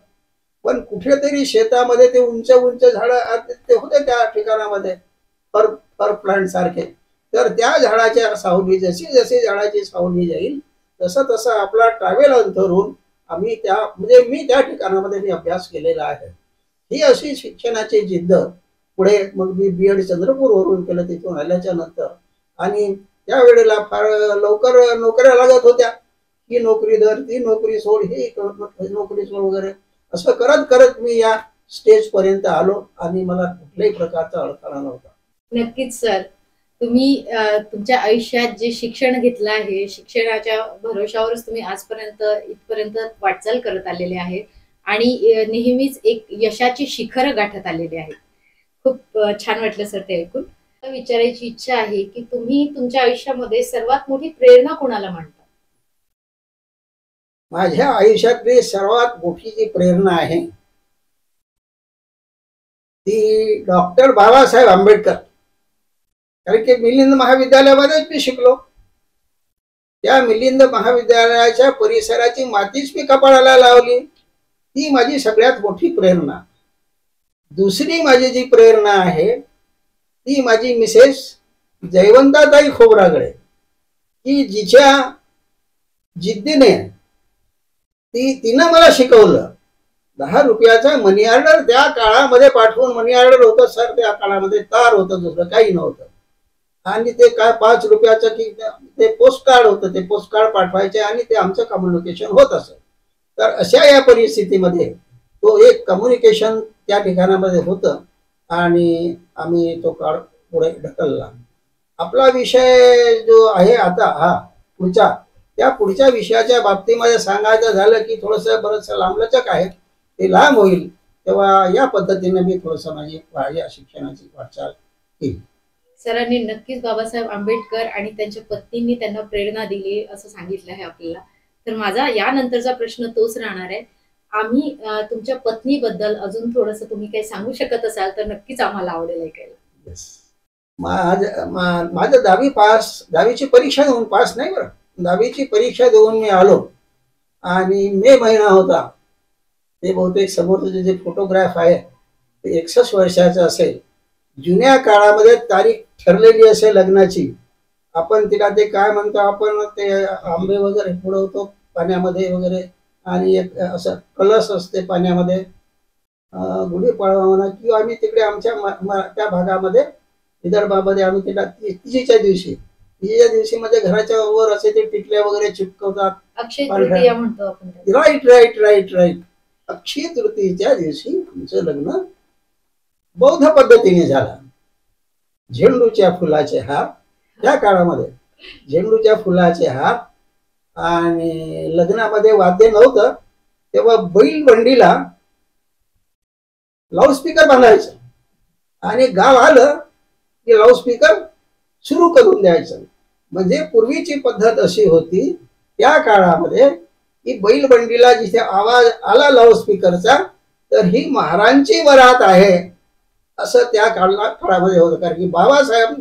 Speaker 3: पण कुठेतरी शेतामध्ये ते उंच उंच झाडं ते होते त्या ठिकाणामध्ये, पर प्लांट सारखे. तर त्या झाडाच्या सावली जशी जशी झाडाची सावली जाईल तसं तसं आपला ट्रॅव्हल अंतरून आम्ही मी त्या ठिकाणामध्ये मी अभ्यास केलेला आहे. ही अशी शिक्षणाची जिद्द पुढे मग मी B.Ed चंद्रपूरवरून केलं तिथून आल्याच्या नंतर. आणि त्यावेळेला फार लवकर नोकऱ्या लागत होत्या, ही नोकरी धर ती नोकरी सोड ही नोकरी सोड वगैरे असं करत करत मी या स्टेज पर्यंत आलो आणि मला कुठल्याही प्रकारचा अडथळा नव्हता.
Speaker 2: नक्कीच सर, तुम्ही तुमच्या आयुष्यात जे शिक्षण घेतलं आहे, शिक्षणाच्या भरोशावरच तुम्ही आजपर्यंत इथपर्यंत वाटचाल करत आलेले आहे आणि नेहमीच एक यशाची शिखर गाठत आलेले आहे. खूप छान वाटलं सर ते ऐकून. विचारायची इच्छा आहे की तुम्ही तुमच्या आयुष्यामध्ये सर्वात मोठी प्रेरणा कोणाला मानता?
Speaker 3: माझ्या आयुष्यातली सर्वात मोठी जी प्रेरणा आहे ती डॉक्टर बाबासाहेब आंबेडकर. कारण की मिलिंद महाविद्यालयामध्येच मी शिकलो. त्या मिलिंद महाविद्यालयाच्या परिसराची मातीच मी कपाळाला लावली. ती माझी सगळ्यात मोठी प्रेरणा. दुसरी माझी जी प्रेरणा आहे ती माझी मिसेस जयवंताताई खोब्रागडे, की जिच्या जिद्दीने तिनं मला शिकवलं. 10 रुपयाचा मनी ऑर्डर त्या काळामध्ये पाठवून, मनी ऑर्डर होतं सर त्या काळामध्ये, तार होतं, दुसरं काही नव्हतं. आणि ते काय 5 रुपयाचं की ते पोस्ट कार्ड होतं, ते पोस्ट कार्ड पाठवायचे आणि ते आमचं कम्युनिकेशन होत असत. तर अशा या परिस्थितीमध्ये तो एक कम्युनिकेशन त्या ठिकाणामध्ये होतं आणि आम्ही तो काळ पुढे ढकलला. आपला विषय जो आहे आता हा पुढचा, त्या पुढच्या विषयाच्या बाबतीमध्ये सांगायचं झालं की थोडंसं बरंचसं लांबलचक आहे, ते लांब होईल. तेव्हा या पद्धतीने मी थोडंसं माझी शिक्षणाची वाटचाल केली.
Speaker 2: सरांनी नक्कीच बाबासाहेब आंबेडकर आणि त्यांच्या पत्नींनी त्यांना प्रेरणा दिली असं सांगितलं आहे आपल्याला. तर माझा यानंतरचा प्रश्न तोच राहणार आहे. आम्ही तुमच्या पत्नीबद्दल अजून थोडंसं तुम्ही काही सांगू शकत असाल तर नक्कीच आम्हाला आवडेल ऐकायला.
Speaker 3: माझं 10वीची परीक्षा देऊन पास नाही बरं, 10वीची परीक्षा देऊन मी आलो आणि मे महिना होता. ते बहुतेक समोरचे जे फोटोग्राफ आहे ते 61 वर्षाचं असेल. जुन्या काळामध्ये तारीख ठरलेली असेल लग्नाची, आपण तिला ते काय म्हणतो आपण ते आंबे वगैरे पुढवतो पाण्यामध्ये वगैरे आणि एक असं कलश असते पाण्यामध्ये, गुढीपाडवा म्हणा किंवा आम्ही तिकडे आमच्या त्या भागामध्ये विदर्भामध्ये आम्ही तिला तिजीच्या दिवशी म्हणजे घराच्या वर असे ते टिकल्या वगैरे चिपकवतात.
Speaker 2: अक्षय तृतीया म्हणतो आपण.
Speaker 3: राईट. अक्षय तृतीयेच्या दिवशी आमचं लग्न बौद्ध पद्धतीने झालं. झेंडूच्या फुलाचे हार, त्या काळामध्ये झेंडूच्या फुलाचे हार, आणि लग्नामध्ये वाद्य नव्हतं तेव्हा बैल बंडीला लाऊडस्पीकर बांधायचं आणि गाव आलं की लाऊडस्पीकर सुरू करून द्यायचं. म्हणजे पूर्वीची पद्धत अशी होती त्या काळामध्ये की बैल बंडीला जिथे आवाज आला लाऊडस्पीकरचा तर ही महाराजांची वरात आहे असं त्या काळामध्ये होतं. कारण की बाबासाहेब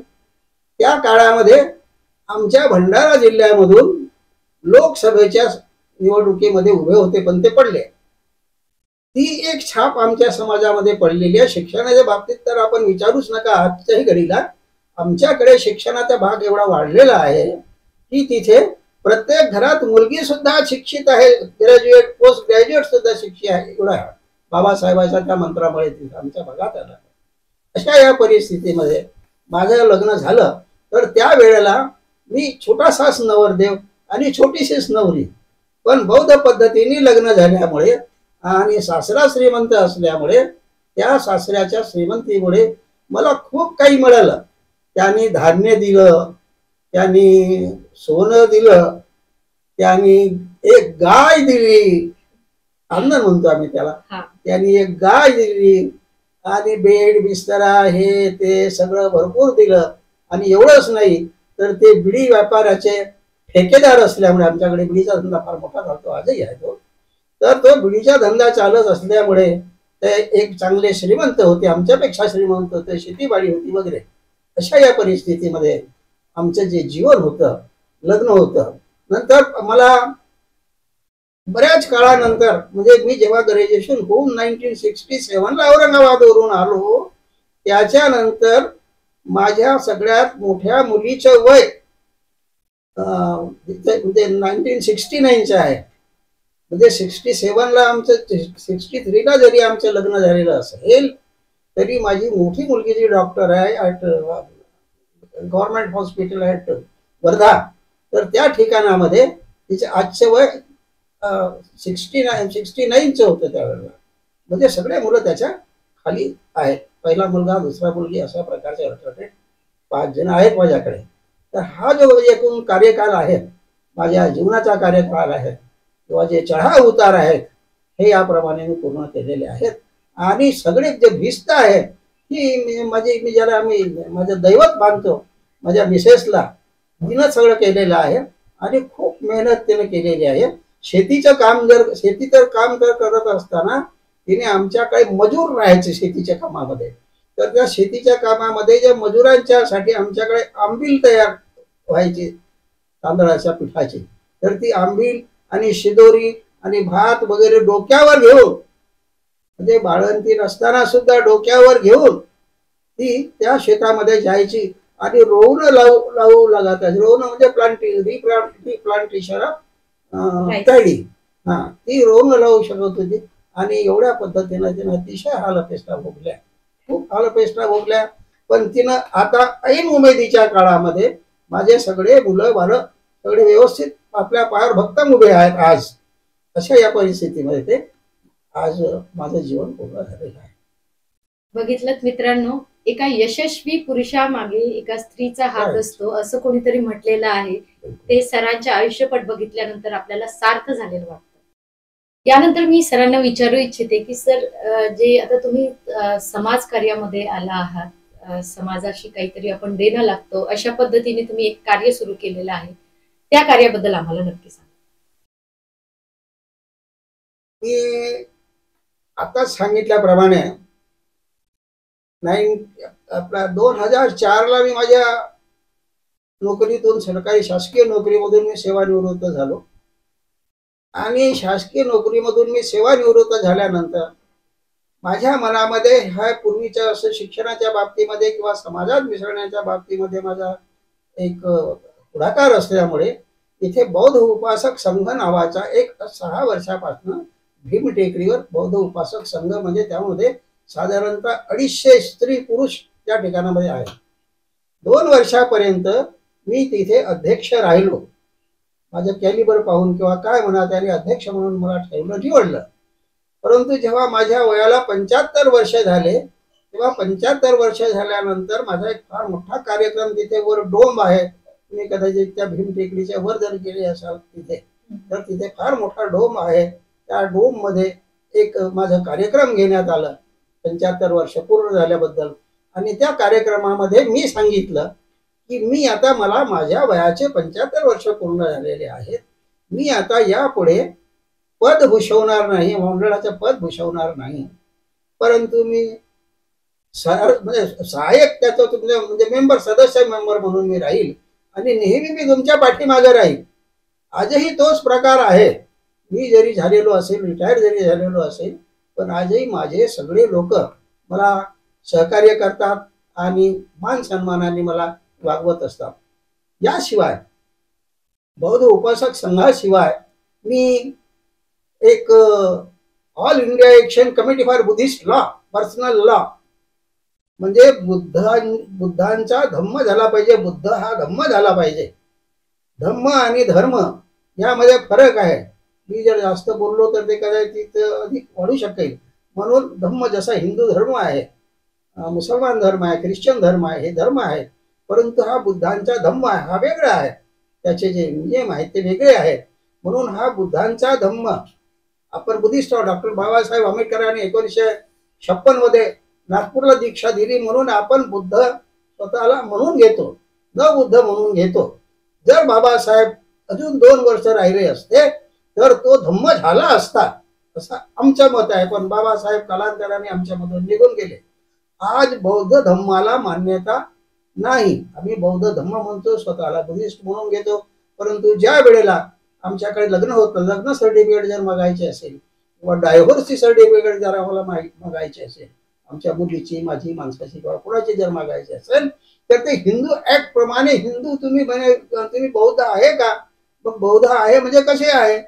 Speaker 3: त्या काळामध्ये आमच्या भंडारा जिल्ह्यामधून लोकसभेच्या निवडणुकीमध्ये उभे होते पण ते पडले. ती एक छाप आमच्या समाजामध्ये पडलेली आहे. शिक्षणाच्या बाबतीत तर आपण विचारूच नका. आजच्याही घडीला आमच्याकडे शिक्षणाचा भाग एवढा वाढलेला आहे की तिथे प्रत्येक घरात मुलगी सुद्धा शिक्षित आहे, ग्रॅज्युएट पोस्ट ग्रॅज्युएट सुद्धा शिक्षित आहे. एवढा बाबासाहेबांच्या त्या मंत्रामुळे तिथे आमच्या भागात आला. अशा या परिस्थितीमध्ये माझं लग्न झालं. तर त्या वेळेला मी छोटासाच नवरदेव आणि छोटीशीच नवरी, पण बौद्ध पद्धतीने लग्न झाल्यामुळे आणि सासरा श्रीमंत असल्यामुळे त्या सासऱ्याच्या श्रीमंतीमुळे मला खूप काही मिळालं. त्यांनी धान्य दिलं, त्यांनी सोनं दिलं, त्यांनी एक गाय दिली, अन्न म्हणतो आम्ही त्याला, त्यांनी एक गाय दिली आणि बेड बिस्तरा हे ते सगळं भरपूर दिलं. आणि एवढंच नाही तर ते बिडी व्यापाराचे ठेकेदार असल्यामुळे आमच्याकडे बिडीचा धंदा फार मोठा चालतो, आजही आहे तो. तर तो बिडीचा धंदा चालत असल्यामुळे ते एक चांगले श्रीमंत होते, आमच्यापेक्षा श्रीमंत होते, शेतीबाडी होती वगैरे. अशा या परिस्थितीमध्ये आमचं जे जीवन होतं, लग्न होतं. नंतर मला बऱ्याच काळानंतर म्हणजे मी जेव्हा ग्रॅज्युएशन होऊन 1967ला औरंगाबादवरून आलो त्याच्यानंतर माझ्या सगळ्यात मोठ्या मुलीचं वय म्हणजे 1969चं आहे. म्हणजे 67ला आमचं 63ला जरी आमचं लग्न झालेलं असेल तरी माझी मोठी मुलगी जी डॉक्टर आहे at government hospital at Wardha, तर त्या ठिकाणामध्ये तिचे आजचे वय 69चं होतं त्यावेळेला. म्हणजे सगळे मुलं त्याच्या खाली आहेत. पहिला मुलगा, दुसरा मुलगी, अशा प्रकारचे अर्थात 5 जण आहेत माझ्याकडे. तर हा जो एकूण कार्यकाल आहे, माझ्या जीवनाचा कार्यकाल आहे किंवा जे चढाव उतार आहेत, हे याप्रमाणे मी पूर्ण केलेले आहेत. आणि सगळे जे भिस्त आहे की मी ज्याला मी माझं दैवत मानतो, माझ्या मिसेसला, तिनं सगळं केलेलं आहे आणि खूप मेहनत तिने केलेली आहे. शेतीचं काम शेतीचं काम करत असताना तिने आमच्याकडे मजूर राहायचे शेतीच्या कामामध्ये. तर त्या शेतीच्या कामामध्ये ज्या मजुरांच्यासाठी आमच्याकडे आंबील तयार व्हायची तांदळाच्या पिठाची. तर ती आंबील आणि शिदोरी आणि भात वगैरे डोक्यावर घेऊन, म्हणजे बाळंतीण असताना सुद्धा डोक्यावर घेऊन ती त्या शेतामध्ये जायची आणि रोवण लावू लागत. रोवण म्हणजे रिप्लांटेशन कैडी, ती रोवण लावू शकत होती. आणि एवढ्या पद्धतीनं तिनं अतिशय हालअपेष्टा भोगल्या, खूप हालअपेष्टा भोगल्या. पण तिनं आता ऐन उमेदीच्या काळामध्ये माझे सगळे मुलं बाळं सगळे व्यवस्थित आपल्या पायावर भक्कम उभे आहेत आज. अशा या परिस्थितीमध्ये ते आज माझं जीवन पूर्ण झालेलं आहे.
Speaker 2: बघितलं मित्रांनो, एका यशस्वी पुरुषामागे एका स्त्रीचा हात असतो असं कोणीतरी म्हटलेलं आहे. ते सरांच्या आयुष्यपट बघितल्यानंतर आपल्याला सार्थ झालेलं वाटतं. यानंतर मी सरांना विचारू इच्छिते की सर, जे आता तुम्ही समाज कार्यामध्ये आला आहात, समाजाशी काहीतरी आपण देणं लागतो, अशा पद्धतीने तुम्ही एक कार्य सुरू केलेलं आहे, त्या कार्याबद्दल आम्हाला नक्की सांगा.
Speaker 3: मी आता सांगितल्याप्रमाणे 2004ला मी माझ्या नोकरीतून, सरकारी शासकीय नोकरीमधून मी सेवानिवृत्त झालो. आणि शासकीय नोकरीमधून मी सेवानिवृत्त झाल्यानंतर माझ्या मनामध्ये ह्या पूर्वीच्या असं शिक्षणाच्या बाबतीमध्ये किंवा समाजात मिसळण्याच्या बाबतीमध्ये माझा एक पुढाकार असल्यामुळे इथे बौद्ध उपासक संघ नावाचा एक 6 वर्षापासून भीमटेकडीवर बौद्ध उपासक संघ, म्हणजे त्यामध्ये साधारणतः 250 स्त्री पुरुष त्या ठिकाणामध्ये आहे. 2 वर्षापर्यंत मी तिथे अध्यक्ष राहिलो. माझं कॅलिबर पाहून किंवा काय म्हणा त्याने अध्यक्ष म्हणून मला निवडलं. परंतु जेव्हा माझ्या वयाला 75 वर्ष झाले, तेव्हा 75 वर्ष झाल्यानंतर माझा एक फार मोठा कार्यक्रम, तिथे वर डोम आहे, तुम्ही कदाचित त्या भीमटेकडीच्या वर जर गेले असाल तिथे, तर तिथे फार मोठा डोम आहे. त्या डोम मध्ये एक माझा कार्यक्रम घेण्यात आला 75 वर्ष पूर्ण झाल्याबद्दल. आणि त्या कार्यक्रमामध्ये मी सांगितलं की मी आता, मला माझ्या वयाचे 75 वर्ष पूर्ण झालेले आहेत, मी आता यापुढे पद भूषवणार नाही, मंडळाचं पद भूषवणार नाही, परंतु मी म्हणजे सहाय्यक त्याचं म्हणजे मेंबर, सदस्य मेंबर म्हणून मी राहील आणि नेहमी मी तुमच्या पाठीमागे राहील. आजही तोच प्रकार आहे. मी जरी झालेलो असेल, रिटायर जरी झालेलो असेल, पण आजही माझे सगळे लोक मला सहकार्य करतात आणि मान सन्मानाने मला वागवत असतात. याशिवाय बौद्ध उपासक संघाशिवाय मी एक all India action committee for Buddhist law, personal law, म्हणजे बुद्धांचा धम्म झाला पाहिजे, बुद्ध हा धम्म झाला पाहिजे. धम्म आणि धर्म यामध्ये फरक आहे. मी जर जास्त बोललो तर ते कदाचित अधिक वाढू शकेल. म्हणून धम्म जसा हिंदू धर्म आहे, मुसलमान धर्म आहे, ख्रिश्चन धर्म आहे, हे धर्म आहे, परंतु हा बुद्धांचा धम्म आहे, हा वेगळा आहे. त्याचे जे नियम आहेत ते वेगळे आहेत. म्हणून हा बुद्धांचा धम्म आपण बुद्धिस्ट आहोत. डॉक्टर बाबासाहेब आंबेडकरांनी 1956 मध्ये नागपूरला दीक्षा दिली, म्हणून आपण बुद्ध स्वतःला म्हणून घेतो, न बुद्ध म्हणून घेतो. जर बाबासाहेब अजून 2 वर्ष राहिले असते तर तो धम्म झाला असता, असं आमचं मत आहे. पण बाबासाहेब कालांतराने आमच्यामधून निघून गेले. आज बौद्ध धम्माला मान्यता नाही. आम्ही बौद्ध धम्म म्हणतो, स्वतःला बुद्धिस्ट म्हणून घेतो, परंतु ज्या वेळेला आमच्याकडे लग्न होतं, लग्न सर्टिफिकेट जर मागायचे असेल किंवा डायव्होर्सची सर्टिफिकेट जर आम्हाला मागायची असेल, आमच्या मुलीची, माझी, माणसाची किंवा कोणाची जर मागायची असेल, तर ते हिंदू ऍक्ट प्रमाणे, हिंदू तुम्ही बौद्ध आहे का? मग बौद्ध आहे म्हणजे कसे आहे?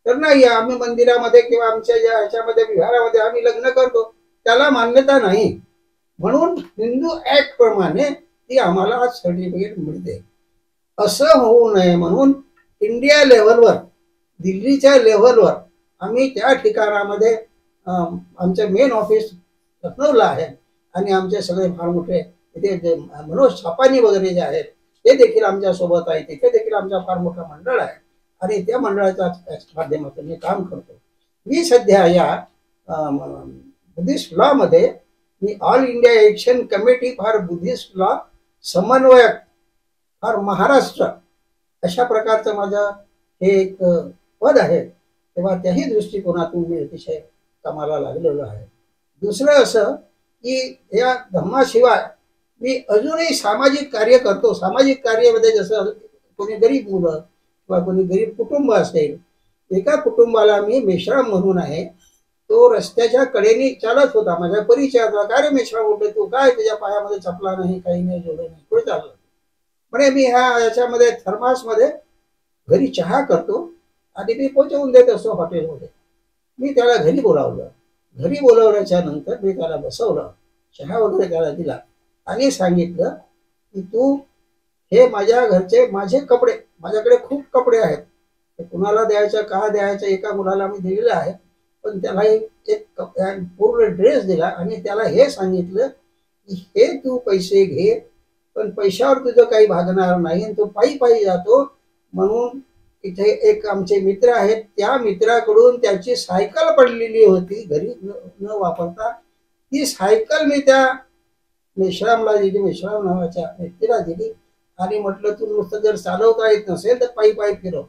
Speaker 3: तर नाही, आम्ही मंदिरामध्ये किंवा आमच्या ज्या ह्याच्यामध्ये विहारामध्ये आम्ही लग्न करतो, त्याला मान्यता नाही. म्हणून हिंदू ऍक्ट प्रमाणे ती आम्हाला आज सर्टिफिकेट मिळते. असं होऊ नये म्हणून इंडिया लेव्हलवर, दिल्लीच्या लेव्हलवर आम्ही त्या ठिकाणामध्ये आमचं मेन ऑफिस लखनौला आहे आणि आमचे सगळे फार मोठे तिथे जे मनोज छापानी वगैरे जे आहेत ते देखील आमच्या सोबत आहे. तिथे देखील आमचा फार मोठा मंडळ आहे आणि त्या मंडळाच्या माध्यमातून मी काम करतो. मी सध्या या बुद्धिस्ट लॉ मध्ये मी all India action committee for Buddhist law समन्वयक फॉर महाराष्ट्र अशा प्रकारचं माझं हे एक पद आहे. तेव्हा त्याही दृष्टिकोनातून मी अतिशय कामाला लागलेलो आहे. दुसरं असं की या धम्माशिवाय मी अजूनही सामाजिक कार्य करतो. सामाजिक कार्यामध्ये जसं कोणी गरीब मुलं किंवा कोणी गरीब कुटुंब असेल, एका कुटुंबाला मी मेश्राम म्हणून आहे, तो रस्त्याच्या कडेने चालत होता. माझ्या परिचयाचा काय रे मेश्राम उठले तू, काय तुझ्या पायामध्ये चपला नाही, काही नाही, जोडे नाही, पुढे चाललं म्हणे. मी याच्यामध्ये थर्मासमध्ये घरी चहा करतो आणि मी पोचवून देत असतो हॉटेलमध्ये. मी त्याला घरी बोलावलं. घरी बोलावल्याच्या नंतर मी त्याला बसवलं, चहा वगैरे त्याला दिला आणि सांगितलं की तू हे माझ्या घरचे माझे कपडे, माझ्याकडे खूप कपडे आहेत, ते कुणाला द्यायचं का द्यायचं, एका मुलाला मी दिलेलं आहे, पण त्याला एक पूर्ण ड्रेस दिला आणि त्याला हे सांगितलं की हे तू पैसे घे, पण पैशावर तुझं काही भागणार नाही, तू पायी पायी जातो. म्हणून इथे एक आमचे मित्र आहेत, त्या मित्राकडून त्याची सायकल पडलेली होती घरी न वापरता, ती सायकल मी त्या मेश्रामला दिली, मेश्राम नावाच्या व्यक्तीला दिली आणि म्हटलं तू नुसतं जर चालवता येत नसेल तर पायी पायी फिरव.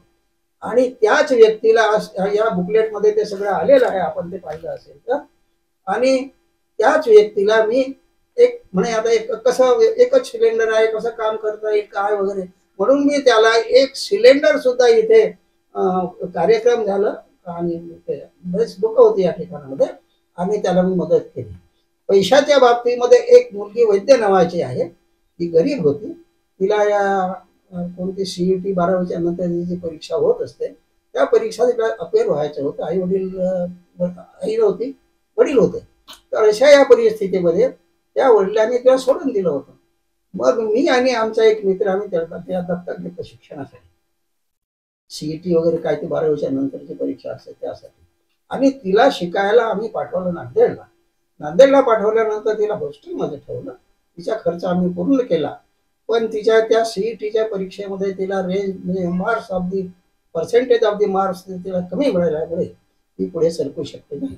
Speaker 3: आणि त्याच व्यक्तीला या बुकलेटमध्ये ते सगळं आलेलं आहे, आपण ते पाहिलं असेल तर. आणि त्याच व्यक्तीला मी एक म्हणे आता एक कसं एकच सिलेंडर आहे, कसं काम करता येईल काय वगैरे, म्हणून मी त्याला एक सिलेंडर सुद्धा इथे कार्यक्रम झालं आणि बरेच लोक होते या ठिकाणामध्ये आणि त्याला मी मदत केली. पैशाच्या बाबतीमध्ये एक मुलगी वैद्य नावाची आहे, ती गरीब होती. तिला या कोणती CET 12वीच्या नंतर जी परीक्षा होत असते त्या परीक्षा तिला अपेअर व्हायचं होतं. आई नव्हती, वडील होते. तर अशा या परिस्थितीमध्ये त्या वडिलांनी तिला सोडून दिलं होतं. मग मी आणि आमचा एक मित्र आम्ही त्या दत्तक घेतलं शिक्षणासाठी. CET वगैरे काय ते 12वीच्या नंतरची परीक्षा असते त्यासाठी. आणि तिला शिकायला आम्ही पाठवलं नांदेडला. नांदेडला पाठवल्यानंतर तिला हॉस्टेलमध्ये ठेवलं. तिचा खर्च आम्ही पूर्ण केला, पण तिच्या त्या CETच्या परीक्षेमध्ये तिला रेंज म्हणजे marks of the percentage of the marks तिला कमी मिळाल्यामुळे ती पुढे सरकू शकते नाही.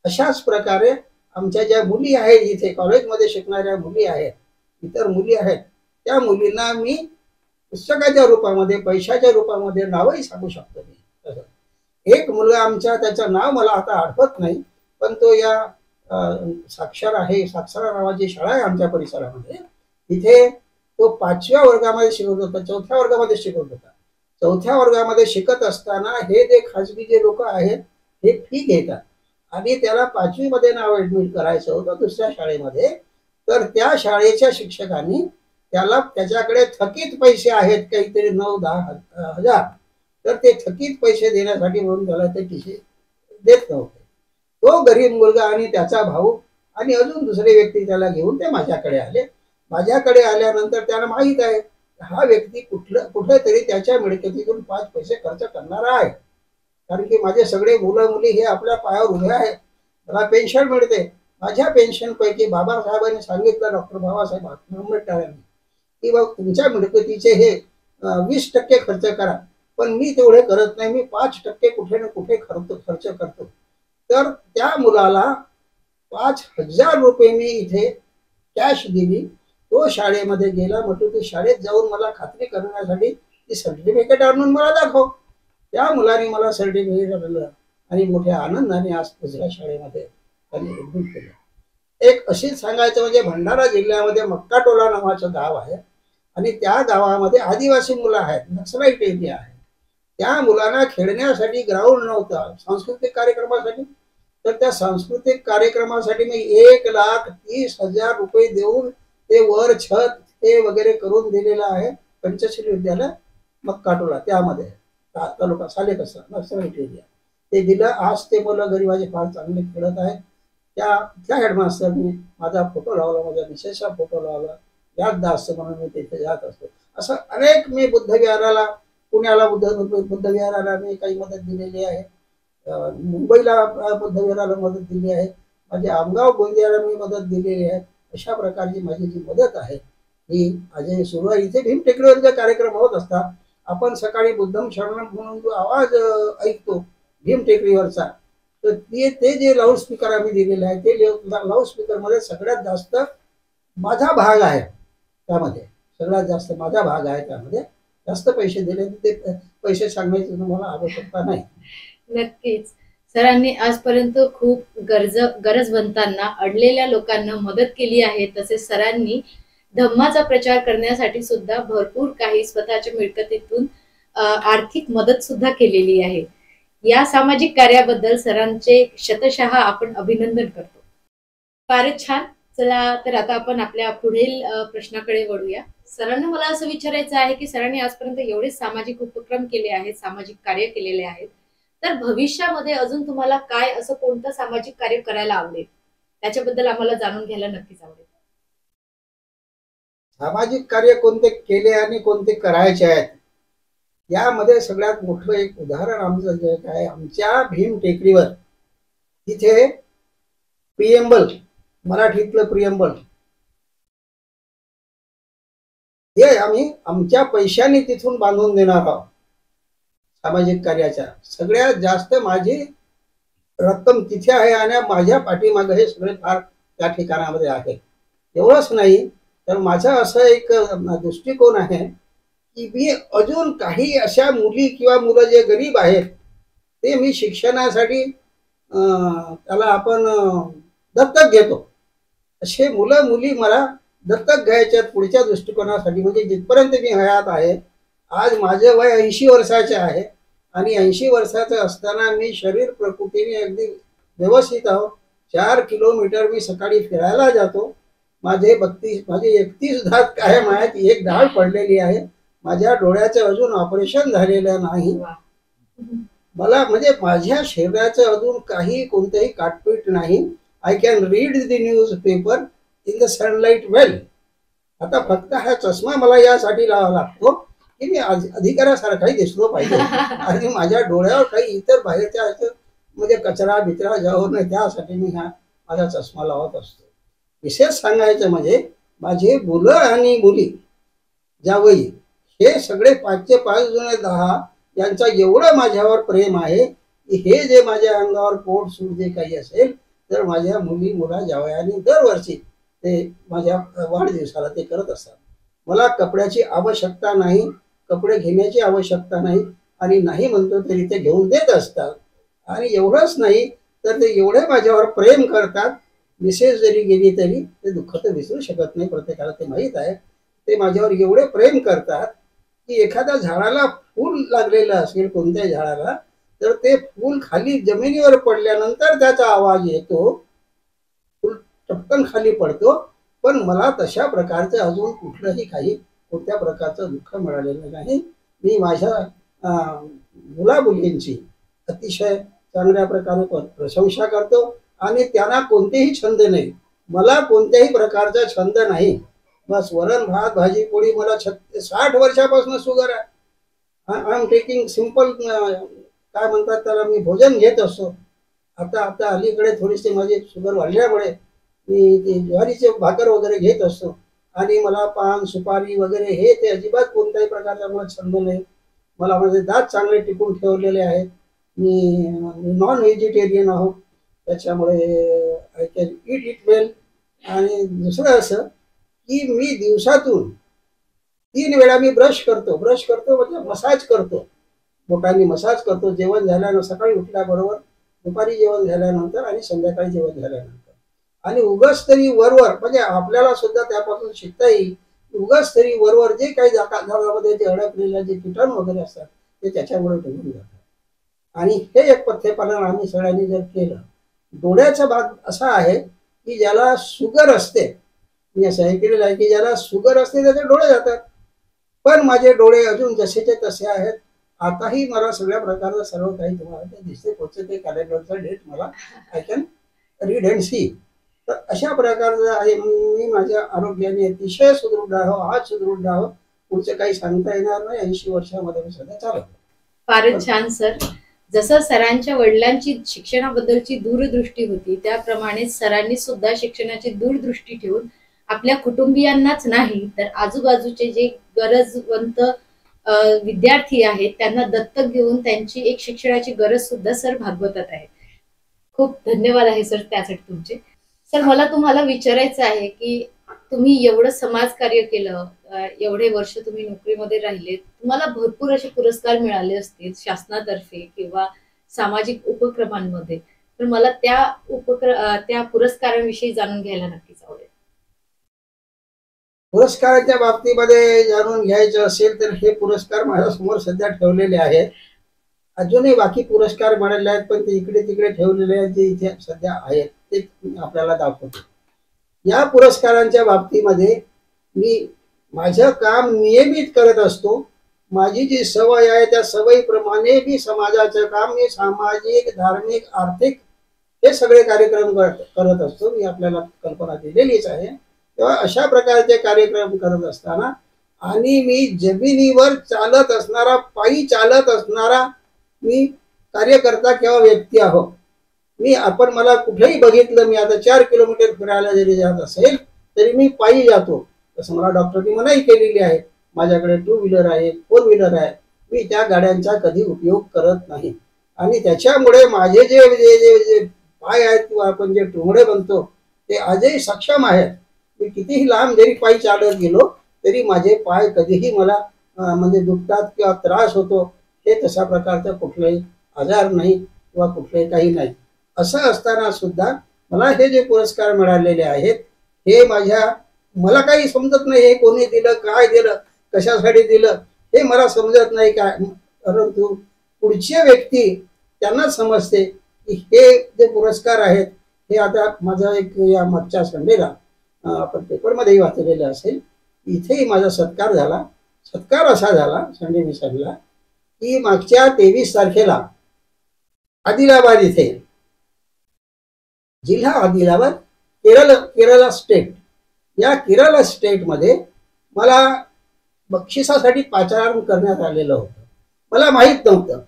Speaker 3: अशाच प्रकारे आमच्या ज्या मुली आहेत, इथे कॉलेजमध्ये शिकणाऱ्या मुली आहेत, इतर मुली आहेत, त्या मुलींना मी पुस्तकाच्या रूपामध्ये, पैशाच्या रूपामध्ये नावही सांगू शकतो मी. एक मुलगा आमच्या, त्याचं नाव मला आता आठवत नाही, पण तो या साक्षर आहे, साक्षरा नावाची शाळा आहे आमच्या परिसरामध्ये. तिथे तो 5व्या वर्गामध्ये शिकवत होता, 4थ्या वर्गामध्ये शिकवत होता. 4थ्या वर्गामध्ये शिकत असताना हे जे खाजगी जे लोक आहेत हे फी घेतात आणि त्याला 5वी मध्ये नाव ऍडमिट करायचं होतं दुसऱ्या शाळेमध्ये. तर त्या शाळेच्या शिक्षकांनी त्याला, त्याच्याकडे थकीत पैसे आहेत काहीतरी 9-10 हजार, तर ते थकीत पैसे देण्यासाठी म्हणून त्याला ते पैसे देत नव्हते. तो गरीब मुलगा आणि त्याचा भाऊ आणि अजून दुसरे व्यक्ती त्याला घेऊन ते माझ्याकडे आले. माझ्याकडे आल्यानंतर त्याला माहित आहे हा व्यक्ती कुठेतरी त्याच्या मिळकतीतून 5 पैसे खर्च करणारा आहे, कारण की माझे सगळे मुलं मुली हे आपल्या पायावर उभे आहेत, मला पेन्शन मिळते. माझ्या पेन्शन पैकी बाबासाहेबांनी सांगितलं, डॉक्टर बाबासाहेब आंबेडकरांनी, की बघ तुमच्या मिळकतीचे हे 20% खर्च करा, पण मी तेवढे करत नाही, मी 5% कुठे ना कुठे खर्च करतो. तर त्या मुलाला 5,000 रुपये मी इथे कॅश दिली. तो शाळेमध्ये गेला. म्हटलं ते शाळेत जाऊन मला खात्री करण्यासाठी ती सर्टिफिकेट आणून मला दाखव. त्या मुलाने मला सर्टिफिकेट आणलं आणि मोठ्या आनंदाने आज दुसऱ्या शाळेमध्ये त्यांनी ऍडमिट केलं. एक अशीच सांगायचं म्हणजे भंडारा जिल्ह्यामध्ये मक्काटोला नावाचं गाव आहे आणि त्या गावामध्ये आदिवासी मुलं आहेत, नक्सलाईट एरिया आहे. त्या मुलांना खेळण्यासाठी ग्राउंड नव्हतं सांस्कृतिक कार्यक्रमासाठी. तर त्या सांस्कृतिक कार्यक्रमासाठी मी 1,30,000 रुपये देऊन ते वर छत हे वगैरे करून दिलेलं आहे. पंचशील विद्यालय मक्काटोला त्यामध्ये तालुका सालेकसा नक्सलाईट एरिया ते दिलं. आज ते मुलं गरीबाचे फार चांगले खेळत आहेत. त्या हेडमास्टरनी माझा फोटो लावला, माझ्या मिसेसचा फोटो लावला, याद असतं म्हणून मी तिथे जात असतो. असं अनेक मी बुद्धविहाराला, पुण्याला बुद्धविहाराला मी काही मदत दिलेली आहे, मुंबईला बुद्धविहाराला मदत दिली आहे, माझ्या आमगाव गोंदियाला मी मदत दिलेली आहे. अशा प्रकारची माझी जी मदत आहे ही अजय सुरू आहे. इथे भीमटेकडीवर जे कार्यक्रम होत असतात, आपण सकाळी बुद्धम शरणम म्हणून जो आवाज ऐकतो भीमटेकडीवरचा, तर ते जे लाऊडस्पीकर आम्ही दिलेले आहे, ते लाऊडस्पीकर मध्ये सगळ्यात जास्त माझा भाग आहे. त्यामध्ये सगळ्यात जास्त माझा भाग आहे. त्यामध्ये जास्त पैसे दिले, ते पैसे सांगण्याची तुम्हाला आवश्यकता नाही.
Speaker 2: नक्कीच सरांनी आजपर्यंत खूप गरजवंतांना, अडलेल्या लोकांना मदत केली आहे. तसेच सरांनी धम्माचा प्रचार करण्यासाठी सुद्धा भरपूर काही स्वतःच्या मिळकतीतून आर्थिक मदत सुद्धा केलेली आहे. या सामाजिक कार्याबद्दल सरांचे शतशः आपण अभिनंदन करतो. फारच छान. चला तर आता आपण आपल्या पुढील प्रश्नाकडे वळूया. सरांना मला असं विचारायचं आहे की सरांनी आजपर्यंत एवढे सामाजिक उपक्रम केले आहेत, सामाजिक कार्य केलेले आहेत, तर भविष्यामध्ये अजून तुम्हाला काय असं कोणतं सामाजिक कार्य करायला आवडेल, त्याच्याबद्दल आम्हाला जाणून घ्यायला नक्कीच आवडेल.
Speaker 3: सामाजिक कार्य कोणते केले आणि कोणते करायचे आहेत, यामध्ये सगळ्यात मोठं एक उदाहरण आमचं जे आहे, आमच्या भीम टेकडीवर तिथे प्रिएम्बल, मराठीतलं प्रिएम्बल हे आम्ही आमच्या पैशाने तिथून बांधून देणार आहोत. सामाजिक कार्याच्या सगळ्यात जास्त माझी रक्कम तिथे आहे आणि माझ्या पाठीमागे हे सगळे फार त्या ठिकाणामध्ये आहे. एवढंच नाही तर माझा असं एक दृष्टिकोन आहे की मी अजून काही अशा मुली किंवा मुलं जे गरीब आहेत, ते मी शिक्षणासाठी त्याला आपण दत्तक घेतो, असे मुलं मुली मला दत्तक घ्यायच्या पुढच्या दृष्टिकोनासाठी. म्हणजे जिथपर्यंत मी हयात आहे, आज माझे वय 80 वर्षाचे आहे आणि 80 वर्षाचं असताना मी शरीर प्रकृतीने अगदी व्यवस्थित आहो. 4 किलोमीटर मी सकाळी फिरायला जातो. माझे 31 दात कायम आहेत, एक डाळ पडलेली आहे, माझ्या डोळ्याचं अजून ऑपरेशन झालेलं नाही. मला म्हणजे माझ्या शरीराचं अजून काही कोणतंही काटपीट नाही. I can read the newspaper in the sunlight well. आता फक्त हा चष्मा मला यासाठी लावावा लागतो की मी अधिकाऱ्यासारखाही दिसलो पाहिजे आणि माझ्या डोळ्यावर काही इतर बाहेरच्या म्हणजे कचरा बिचरा जाऊ नये, त्यासाठी मी हा माझा चष्मा लावत असतो. विशेष सांगायचं म्हणजे माझे मुलं आणि मुली जावई हे सगळे 5चे 5 जुने 10 यांचा एवढं माझ्यावर प्रेम आहे की हे जे माझ्या अंगावर पोट सूट जे काही असेल तर माझ्या मुली मुला जावयानी दरवर्षी ते माझ्या वाढदिवसाला ते करत असतात. मला कपड्याची आवश्यकता नाही, कपडे घेण्याची आवश्यकता नाही आणि नाही म्हणतो तरी ते घेऊन देत असतात. आणि एवढंच नाही तर ते एवढे माझ्यावर प्रेम करतात, मिसेस जरी गेली तरी ते दुःख तर विसरू शकत नाही, प्रत्येकाला ते माहीत आहे. ते माझ्यावर एवढे प्रेम करतात की एखाद्या झाडाला फूल लागलेलं असेल कोणत्या झाडाला, तर ते फूल खाली जमिनीवर पडल्यानंतर त्याचा आवाज येतो, फूल टपकन खाली पडतो, पण मला तशा प्रकारचं अजून कुठलंही काही कोणत्या प्रकारचं दुःख मिळालेलं नाही. मी माझ्या मुलामुलींची अतिशय चांगल्या प्रकारे प्रशंसा करतो आणि त्यांना कोणतेही छंद नाही, मला कोणत्याही प्रकारचा छंद नाही. बस वरण भात भाजी पोळी. मला 60 वर्षापासून शुगर आहे. आय एम टेकिंग सिंपल काय म्हणतात त्याला, मी भोजन घेत असतो. आता अलीकडे थोडीशी माझी शुगर वाढल्यामुळे मी ते ज्वारीचे भाकर वगैरे घेत असतो आणि मला पान सुपारी वगैरे हे ते अजिबात कोणत्याही प्रकारचा मला छंद नाही. मला माझे दात चांगले टिकून ठेवलेले आहेत. मी नॉन व्हेजिटेरियन आहोत, त्याच्यामुळे आय कॅन ईट इट वेल. आणि दुसरं असं की मी दिवसातून 3 वेळा मी ब्रश करतो म्हणजे मसाज करतो, बोटांनी मसाज करतो. जेवण झाल्यानंतर, सकाळी उठल्याबरोबर, दुपारी जेवण झाल्यानंतर आणि संध्याकाळी जेवण झाल्यानंतर. आणि उगाच तरी वरवर म्हणजे आपल्याला सुद्धा त्यापासून शिकता येईल. उगाच तरी वरवर जे काही झाडामध्ये जे अडकलेले जे कीटाणू वगैरे असतात ते त्याच्यामुळे निघून जातात. आणि हे एक पथ्यपालन आम्ही सगळ्यांनी जर केलं. डोळ्याचा भाग असा आहे की ज्याला शुगर असते, मी असं ऐकलेलं आहे की ज्याला शुगर असते त्याचे डोळे जातात, पण माझे डोळे अजून जसेचे तसे आहेत. आताही मला सगळ्या प्रकारचं सर्व काही तुम्हाला ते दिसते, पोचते. कॅलेंडरचा डेट मला I can read and see. तर अशा प्रकारचं आहे. मी माझ्या आरोग्याने अतिशय सुदृढ आहो, आज सुदृढ आहो. पुढचं काही सांगता येणार नाही. 80 वर्षामध्ये मी सध्या चालत.
Speaker 2: फारच छान सर. जसं सरांच्या वडिलांची शिक्षणाबद्दलची दूरदृष्टी होती त्याप्रमाणे सरांनी सुद्धा शिक्षणाची दूरदृष्टी ठेवून आपल्या कुटुंबियांनाच नाही तर आजूबाजूचे जे गरजवंत विद्यार्थी आहेत त्यांना दत्तक घेऊन त्यांची एक शिक्षणाची गरज सुद्धा सर भागवतात आहेत. खूप धन्यवाद आहे सर त्यासाठी तुमचे. सर मला तुम्हाला विचारायचं आहे की तुम्ही एवढं समाजकार्य केलं, एवढे वर्ष तुम्ही नोकरीमध्ये राहिले, तुम्हाला भरपूर असे पुरस्कार मिळाले असतील शासनातर्फे किंवा सामाजिक उपक्रमांमध्ये. तर मला त्या पुरस्कारांविषयी जाणून घ्यायला नक्कीच आवडेल.
Speaker 3: पुरस्काराच्या बाबतीमध्ये जाणून घ्यायचं असेल तर हे पुरस्कार माझ्यासमोर सध्या ठेवलेले आहेत. अजूनही बाकी पुरस्कार मिळाले आहेत पण ते इकडे तिकडे ठेवलेले आहेत जे इथे सध्या आहेत ते आपल्याला दाखवतो. या पुरस्कारांच्या बाबतीमध्ये मी माझं काम नियमित करत असतो. माझी जी सवय आहे त्या सवयीप्रमाणे मी समाजाचं काम, मी सामाजिक, धार्मिक, आर्थिक हे सगळे कार्यक्रम करत असतो. मी आपल्याला कल्पना दिलेलीच आहे. तेव्हा अशा प्रकारचे कार्यक्रम करत असताना आणि मी जमिनीवर चालत असणारा, पायी चालत असणारा मी कार्यकर्ता किंवा व्यक्ती आहो. आपण मला कुठेही बघितलं, मी आता 4 किलोमीटर फिरायला जरी जात असेल तरी मी पायी जातो. तसं मला डॉक्टरनी मनाई केलेली आहे. माझ्याकडे 2 व्हीलर आहे, 4 व्हीलर आहे. मी त्या गाड्यांचा कधी उपयोग करत नाही आणि त्याच्यामुळे माझे जे जे जे पाय आहेत किंवा आपण जे टोंगडे बनतो ते आजही सक्षम आहेत. मी कितीही लांब जरी पायी चालत गेलो तरी माझे पाय कधीही मला म्हणजे दुखतात किंवा त्रास होतो. हे तशा प्रकारचा कुठलाही आजार नाही किंवा कुठलंही काही नाही. असं असताना सुद्धा मला हे जे पुरस्कार मिळालेले आहेत हे मला काही समजत नाही. हे कोणी दिलं, काय दिलं, कशासाठी दिलं हे मला समजत नाही काय. परंतु पुढचे व्यक्ती त्यांना समजते की हे जे पुरस्कार आहेत हे आता माझा एक या मागच्या संडेला आपण पेपरमध्येही वाचलेलं असेल, इथेही माझा सत्कार झाला. सत्कार असा झाला संडे मिसळला की मागच्या 23 तारखेला आदिलाबाद इथे, जिल्हा आदिलाबाद, केरला स्टेट, या केरला स्टेटमध्ये मला बक्षिसासाठी पाचारण करण्यात आलेलं होतं. मला माहीत नव्हतं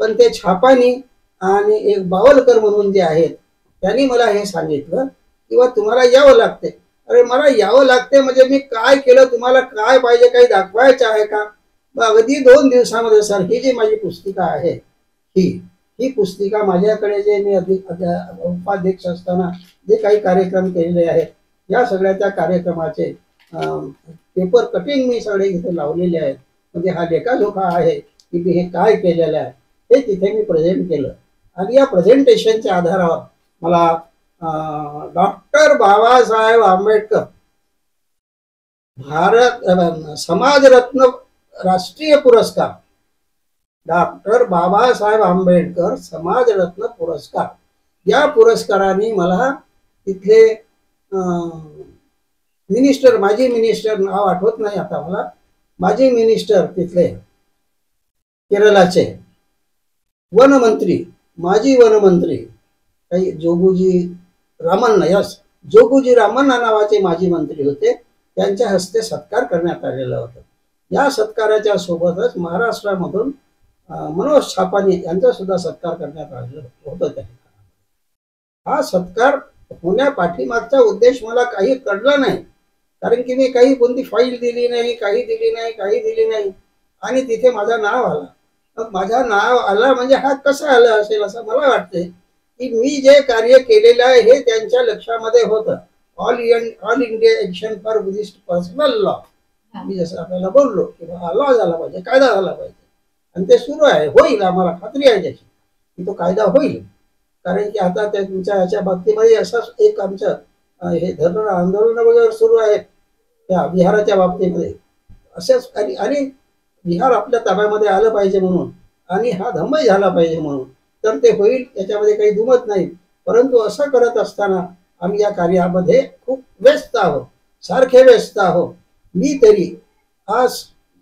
Speaker 3: पण ते छापानी आणि एक बावलकर म्हणून जे आहेत त्यांनी मला हे सांगितलं किंवा तुम्हाला यावं लागते. अरे मला यावं लागते म्हणजे मी काय केलं, तुम्हाला काय पाहिजे, काही दाखवायचं आहे का? अगदी 2 दिवसामध्ये सर ही जी माझी पुस्तिका आहे ही पुस्तिका माझ्याकडे जे मी उपाध्यक्ष असताना जे काही कार्यक्रम केलेले आहेत या सगळ्या कार्यक्रमाचे पेपर कटिंग मी सगळे इथे लावलेले आहेत. म्हणजे हा लेखाजोखा आहे की मी हे काय केलेलं आहे हे तिथे मी प्रेझेंट केलं. आणि या प्रेझेंटेशनच्या आधारावर मला डॉक्टर बाबासाहेब आंबेडकर समाजरत्न राष्ट्रीय पुरस्कार, डॉक्टर बाबासाहेब आंबेडकर समाजरत्न पुरस्कार, या पुरस्काराने मला तिथले माजी मिनिस्टर, नाव आठवत नाही आता मला, माजी मिनिस्टर तिथले केरळाचे वनमंत्री, माजी वनमंत्री काही जोगूजी रामण्णा नावाचे माजी मंत्री होते. त्यांच्या हस्ते सत्कार करण्यात आलेला होता. या सत्काराच्या सोबतच महाराष्ट्रामधून मनोज छापानी यांचा सुद्धा सत्कार करण्यात आलेला होता. हा सत्कार होण्यापाठीमागचा उद्देश मला काही कळला नाही, कारण की मी कोणती फाईल दिली नाही, काही दिली नाही आणि तिथे माझं नाव आलं. मग माझं नाव आलं म्हणजे हा कसं आलं असेल असं मला वाटते की मी जे कार्य केलेलं आहे हे त्यांच्या लक्षामध्ये होतं. All India action for Buddhist personal law, मी जसं आपल्याला बोललो की लॉ झाला पाहिजे, कायदा झाला पाहिजे आणि ते सुरू आहे, होईल. आम्हाला खात्री आहे त्याची की तो कायदा होईल. कारण की आता तुमच्या याच्या बाबतीमध्ये असंच एक आमचं हे धरण आंदोलन वगैरे सुरू आहेत त्या बिहाराच्या बाबतीमध्ये असेच. आणि बिहार आपल्या ताब्यामध्ये आलं पाहिजे म्हणून आणि हा धम्मय झाला पाहिजे म्हणून, तर ते होईल याच्यामध्ये काही दुमत नाही. परंतु असं करत असताना आम्ही या कार्यामध्ये खूप व्यस्त आहोत, सारखे व्यस्त आहोत. मी तरी आज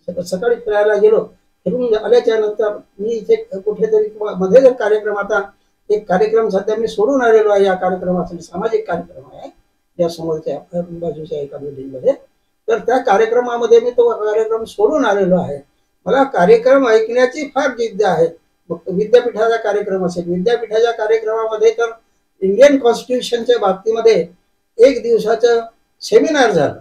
Speaker 3: सकाळी फिरायला गेलो, फिरून आल्याच्या नंतर मी इथे कुठेतरी मध्ये जर कार्यक्रम आता एक कार्यक्रम सध्या मी सोडून आलेलो आहे. या कार्यक्रमासाठी सामाजिक कार्यक्रम आहे या समोरच्या बाजूच्या एका बिल्डिंगमध्ये. तर त्या कार्यक्रमामध्ये मी तो कार्यक्रम सोडून आलेलो आहे. मला कार्यक्रम ऐकण्याची फार जिद्द आहे. मग विद्यापीठाचा कार्यक्रम असेल, विद्यापीठाच्या कार्यक्रमामध्ये तर इंडियन कॉन्स्टिट्यूशनच्या बाबतीमध्ये एक दिवसाचं सेमिनार झालं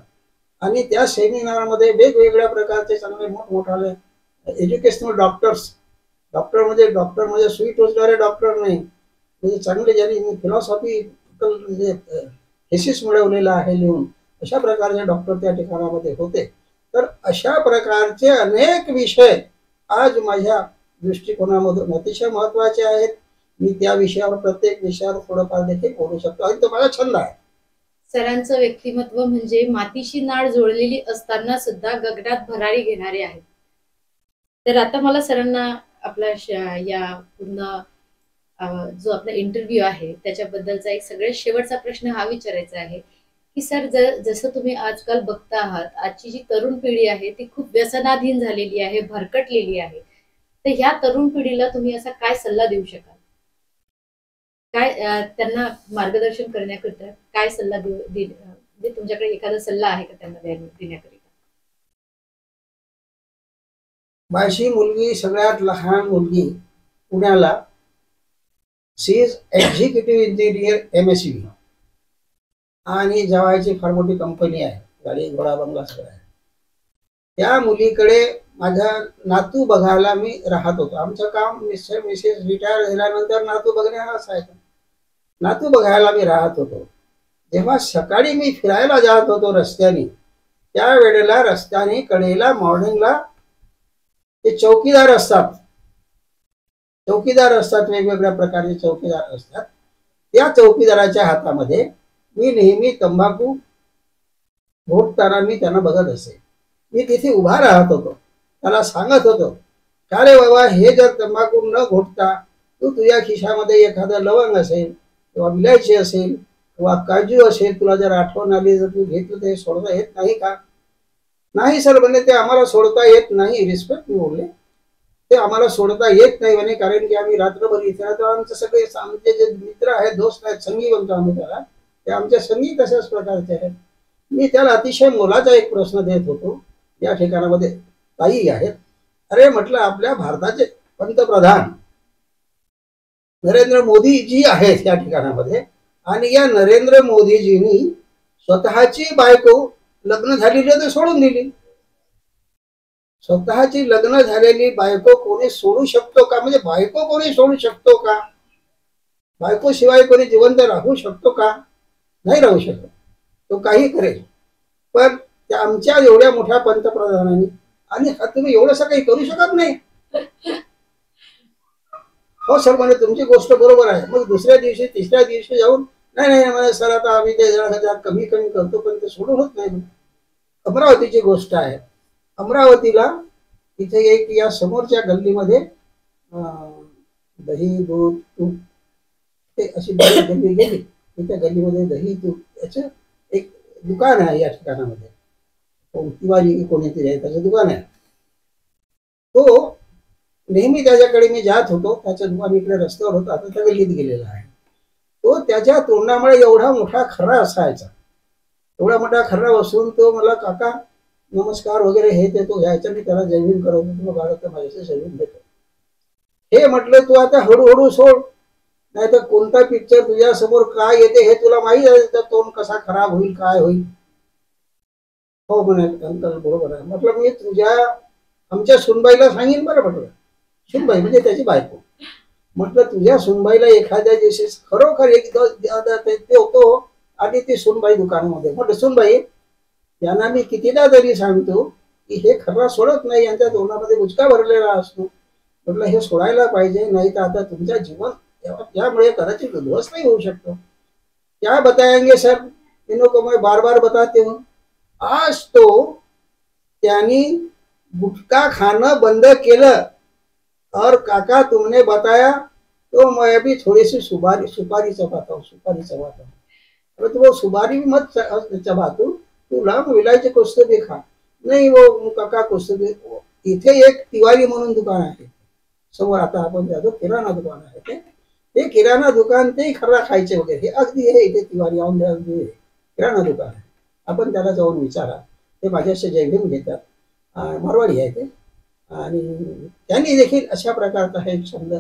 Speaker 3: आणि त्या सेमिनारमध्ये वेगवेगळ्या प्रकारचे चांगले मोठमोठाले एज्युकेशनल डॉक्टर म्हणजे सुई टोचणारे डॉक्टर नाही, म्हणजे चांगले ज्यांनी फिलॉसॉफिकल म्हणजे थेसिस मिळवलेला आहे लिहून, अशा प्रकारचे डॉक्टर त्या ठिकाणामध्ये होते. तर अशा प्रकारचे अनेक विषय आज माझ्या दृष्टिकोनामधून अतिशय महत्वाचे आहेत. मी त्या विषयावर प्रत्येक विषयावर थोडंफार देखील बोलू शकतो आणि तो माझा छंद आहे.
Speaker 2: सरांचं व्यक्तिमत्व म्हणजे मातीशी नाळ जोडलेली असताना सुद्धा गगनात भरारी घेणारे आहेत. तर आता मला सरांना आपला या पूर्ण जो आपला इंटरव्ह्यू आहे त्याच्याबद्दलचा एक सगळ्यात शेवटचा प्रश्न हा विचारायचा आहे की सर, जसं तुम्ही आजकाल बघता आहात, आजची जी तरुण पिढी आहे ती खूप व्यसनाधीन झालेली आहे, भरकटलेली आहे. तर ह्या तरुण पिढीला तुम्ही असा काय सल्ला देऊ शकाल? काय त्यांना मार्गदर्शन करण्याकरिता काय सल्ला म्हणजे तुमच्याकडे एखादा सल्ला आहे का त्यांना देण्याकरिता?
Speaker 3: माझी मुलगी सगळ्यात लहान मुलगी पुण्याला she is executive engineer MSc आणि जवायची फार मोठी कंपनी आहे, गाडी घोडा बंगला सगळं आहे. त्या मुलीकडे माझा नातू बघायला मी राहत होतो. आमचं काम मिस्टर मिसेस रिटायर झाल्यानंतर नातू बघणे हा असायचा. नातू बघायला मी राहत होतो. जेव्हा सकाळी मी फिरायला जात होतो रस्त्याने, त्यावेळेला रस्त्याने कडेला मॉर्निंगला ते चौकीदार असतात, वेगवेगळ्या प्रकारचे चौकीदार असतात. त्या चौकीदाराच्या हातामध्ये मी नेहमी तंबाखू घोटताना मी त्यांना बघत असे. मी तिथे उभा राहत होतो, त्याला सांगत होतो, का रे बाबा, हे जर तंबाखू न घोटता तू तुझ्या खिशामध्ये एखादं लवंग असेल किंवा विलायची असेल किंवा काजू असेल, तुला जर आठवण आली, जर तू घेतलं ते सोडता येत नाही का? नाही सर म्हणे, ते आम्हाला सोडता येत नाही. रिस्पेक्ट मी बोलले, ते आम्हाला सोडता येत नाही म्हणे, कारण की आम्ही रात्रभर इथे राहतो. आमचे सगळे आमचे जे मित्र आहेत, दोस्त आहेत, संगी म्हणतो आम्ही त्याला, ते आमच्या संगी तशाच प्रकारचे आहेत. मी त्याला अतिशय मोलाचा एक प्रश्न देत होतो. या ठिकाणामध्ये ताई आहेत. अरे म्हटलं, आपल्या भारताचे पंतप्रधान नरेंद्र मोदीजी आहेत या ठिकाणामध्ये, आणि या नरेंद्र मोदीजींनी स्वतःची बायको लग्न झालेली ते सोडून दिली. स्वतःची लग्न झालेली बायको कोणी सोडू शकतो का? म्हणजे बायको कोणी सोडू शकतो का? बायको शिवाय कोणी जिवंत राहू शकतो का? नाही राहू शकत. तो काही करेल. पण आमच्या एवढ्या मोठ्या पंतप्रधानांनी, आणि तुम्ही एवढंसं काही करू शकत नाही? हो सर म्हणे, तुमची गोष्ट बरोबर आहे. मग दुसऱ्या दिवशी तिसऱ्या दिवशी जाऊन, नाही म्हणे सर, आता आम्ही ते जरा कमी करतो, पण ते सोडून होत नाही. अमरावतीची गोष्ट आहे. अमरावतीला इथे एक या समोरच्या गल्लीमध्ये दही दूध तूप ते अशी गल्ली गेली. त्या गल्लीमध्ये दही तूप याचं एक दुकान आहे. या ठिकाणामध्ये तिवारी कोणीतरी आहे, त्याचं दुकान आहे. तो नेहमी त्याच्याकडे मी जात होतो. त्याचं दुकान इकडे रस्त्यावर होतं, आता त्या गल्लीत गेलेला आहे. तो त्याच्या तोंडामुळे एवढा मोठा खर्रा असायचा. एवढा मोठा खर्रा बसून तो मला, काका नमस्कार वगैरे हे ते तो घ्यायचा. मी त्याला जैविन करवतो, तुला बाळा माझ्याशी जैविन देतो. हे म्हटलं, तू आता हळूहळू सोड, नाही तर कोणता पिक्चर तुझ्या समोर काय येते हे तुला माहिती आहे, तर तोंड कसा खराब होईल, काय होईल. हो म्हणे अंकल बरोबर आहे. म्हटलं, मी आमच्या सुनबाईला सांगेन बरं. म्हटलं, सुनबाई म्हणजे त्याची बायको. म्हटलं, तुझ्या सुनबाईला एखाद्या दिवशी खरोखर एक होतो आणि ती सुनबाई दुकानामध्ये. म्हटलं, सुनबाई, यांना मी कितीदा तरी सांगतो की हे खर्रा सोडत नाही, यांच्या तोंडामध्ये गुचका भरलेला असतो. म्हटलं, हे सोडायला पाहिजे, नाही तर आता तुमच्या जीवन यामुळे कदाचित उद्ध्वस्तही होऊ शकतो. क्या बताएंगे सर, इनको को मैं बार बार बताते हूँ. आज तो त्यांनी गुटखा खाणं बंद केलं, और काका तुमने बताया तो मैं भी थोड़ी सी सुपारी चबाता हूँ. अरे तो वो सुपारी भी मत चबा, तू लांब विलायचे कुस्ती खा. नाही वो काका कुस्ती. इथे एक तिवारी म्हणून दुकान आहे समोर, आता आपण जातो किराणा दुकान आहे ते. हे किराणा दुकान ते खर्रा खायचे वगैरे, हे अगदी हे इथे तिवारी येऊन अगदी किराणा दुकान आहे, आपण त्याला जाऊन विचारा, ते माझ्याशी जयभीम घेतात, मारवाडी आहे ते, आणि त्यांनी देखील अशा प्रकारचा हे छंद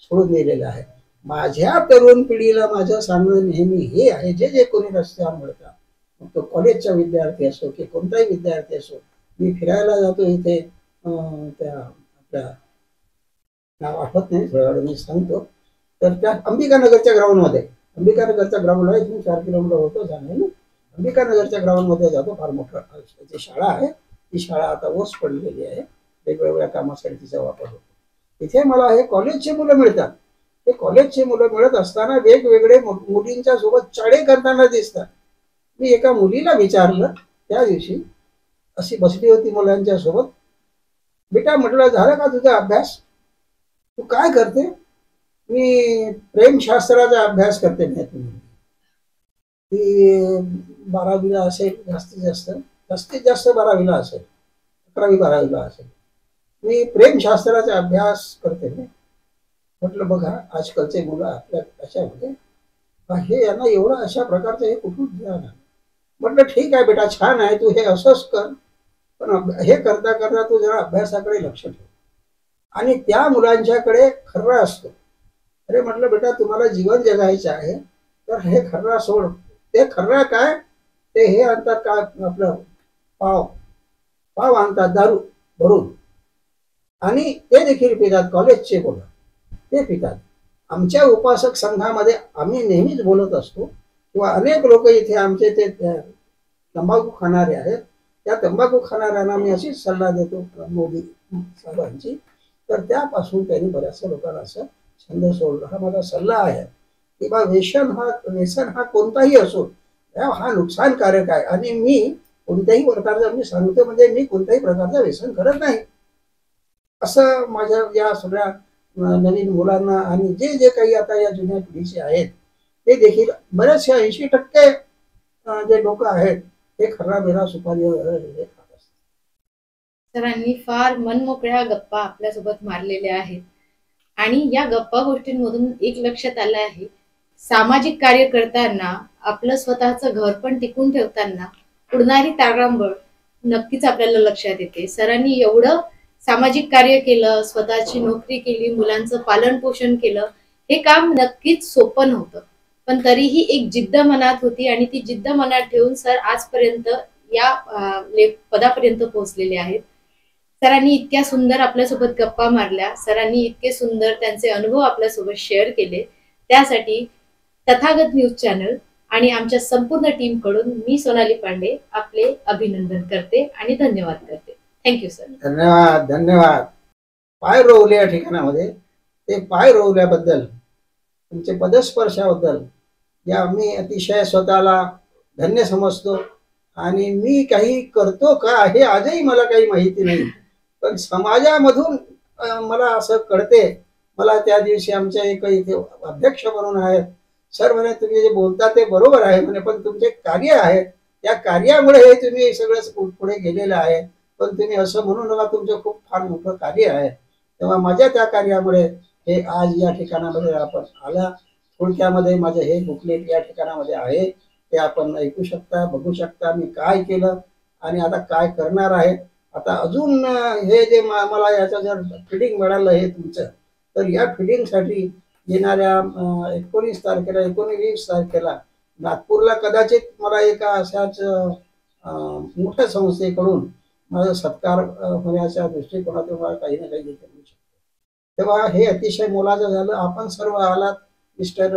Speaker 3: सोडून दिलेला आहे. माझ्या तरुण पिढीला माझं सांगणं नेहमी हे आहे, जे जे कोणी रस्त्यावर मिळतात, मग तो कॉलेजचा विद्यार्थी असो की कोणताही विद्यार्थी असो, मी फिरायला जातो इथे त्या आपल्या नाव आठवत नाही, थोड्या वेळ मी सांगतो, तर त्या अंबिकानगरच्या ग्राउंडमध्ये, अंबिकानगरच्या ग्राउंडला इथून 4 किलोमीटर होतो जाणे ना, अंबिकानगरच्या ग्राउंडमध्ये जातो, फार मोठं ती शाळा आहे, ती शाळा आता ओस पडलेली आहे, वेगवेगळ्या कामासाठी तिचा वापर होतो. इथे मला हे कॉलेजचे मुलं मिळतात, हे कॉलेजचे मुलं मिळत असताना वेगवेगळे मुलींच्या सोबत चाळे करताना दिसतात. मी एका मुलीला विचारलं त्या दिवशी, अशी बसली होती मुलांच्या सोबत, बेटा म्हटलं झालं का तुझा अभ्यास, तू काय करते? मी प्रेमशास्त्राचा अभ्यास करते. ती 12वीला असेल, जास्तीत जास्त 12वीला असेल, 11वी 12वीला असेल. मी प्रेमशास्त्राचा अभ्यास करते. म्हटलं बघा आजकालचे मुलं आपल्या अशामध्ये हे यांना एवढं अशा प्रकारचं हे कुठून ज्ञान आहे. म्हटलं ठीक आहे बेटा, छान आहे, तू हे असंच कर, पण हे करता करता तू जरा अभ्यासाकडे लक्ष ठेव. आणि त्या मुलांच्याकडे खर्रा असतो. अरे म्हटलं बेटा, तुम्हाला जीवन जगायचं आहे तर हे खर्रा सोड. ते खर्रा काय, ते हे आणतात काय आपलं पाव आणतात दारू भरून, आणि ते देखील पितात, कॉलेजचे मुलं ते पितात. आमच्या उपासक संघामध्ये आम्ही नेहमीच बोलत असतो, किंवा अनेक लोक इथे आमचे ते तंबाखू खाणारे आहेत, त्या तंबाखू खाणाऱ्यांना मी अशीच सल्ला देतो मोदी साहेबांची, तर त्यापासून त्यांनी बऱ्याचशा लोकांना असं छंद सोडला. हा माझा सल्ला आहे की बा व्यसन हा कोणताही असो, हा नुकसानकारक आहे, आणि मी कोणत्याही प्रकारचा, मी सांगतो म्हणजे मी कोणत्याही प्रकारचं व्यसन करत नाही, असं माझ्या या सगळ्या नवीन मुलांना आणि जे जे काही आता या जुन्या पिढीचे आहेत ते देखील बरेचसे 80% जे लोक आहेत ते खर्रा बिरा सुपारी वगैरे खात असतात.
Speaker 2: सरांनी फार मनमोकळ्या गप्पा आपल्यासोबत मारलेल्या आहेत, आणि या गप्पा गोष्टींमधून एक लक्षात आलं आहे, सामाजिक कार्य करताना आपलं स्वतःचं घर पण टिकून ठेवताना उडणारी तारांबळ नक्कीच आपल्याला लक्षात येते. सरांनी एवढं सामाजिक कार्य केलं, स्वतःची नोकरी केली, मुलांचं पालन पोषण केलं, हे काम नक्कीच सोपं नव्हतं, पण तरीही एक जिद्द मनात होती, आणि ती जिद्द मनात ठेवून सर आजपर्यंत या पदापर्यंत पोहोचलेले आहेत. सरांनी इतक्या सुंदर आपल्यासोबत गप्पा मारल्या, सरांनी इतके सुंदर त्यांचे अनुभव आपल्यासोबत शेअर केले, त्यासाठी तथागत न्यूज चॅनल आणि आमच्या संपूर्ण टीम कडून मी सोनाली पांडे आपले अभिनंदन करते आणि धन्यवाद करते. Thank you sir.
Speaker 3: धन्यवाद धन्यवाद. पाय रोवले या ठिकाणामध्ये, ते पाय रोवल्याबद्दल, तुमचे पदस्पर्शाबद्दल या मी अतिशय स्वतःला धन्य समजतो. आणि मी काही करतो का हे आजही मला काही माहिती नाही, पण समाजामधून मला असं कळते. मला त्या दिवशी आमच्या एक इथे अध्यक्ष म्हणून आहेत, सर म्हणे तुम्ही जे बोलता ते बरोबर आहे म्हणे, पण तुमचे कार्य आहे, त्या कार्यामुळे हे तुम्ही सगळं पुढे गेलेलं आहे, पण तुम्ही असं म्हणू नका, तुमचं खूप फार मोठं कार्य आहे. तेव्हा माझ्या त्या कार्यामुळे हे आज या ठिकाणामध्ये आपण आला. थोडक्यामध्ये माझं हे बुकलेट या ठिकाणामध्ये आहे, ते आपण ऐकू शकता, बघू शकता मी काय केलं आणि आता काय करणार आहे. आता अजून हे जे मला याचं जर फिडिंग मिळालं हे तुमचं, तर या फिडिंगसाठी येणाऱ्या 19 तारखेला 19-20 तारखेला नागपूरला कदाचित मला एका अशाच मोठ्या संस्थेकडून माझा सत्कार होण्याच्या दृष्टिकोनातून मला काही ना काही देता येऊ शकतो. तेव्हा हे अतिशय मोलाचं झालं. आपण सर्व आलात. Mister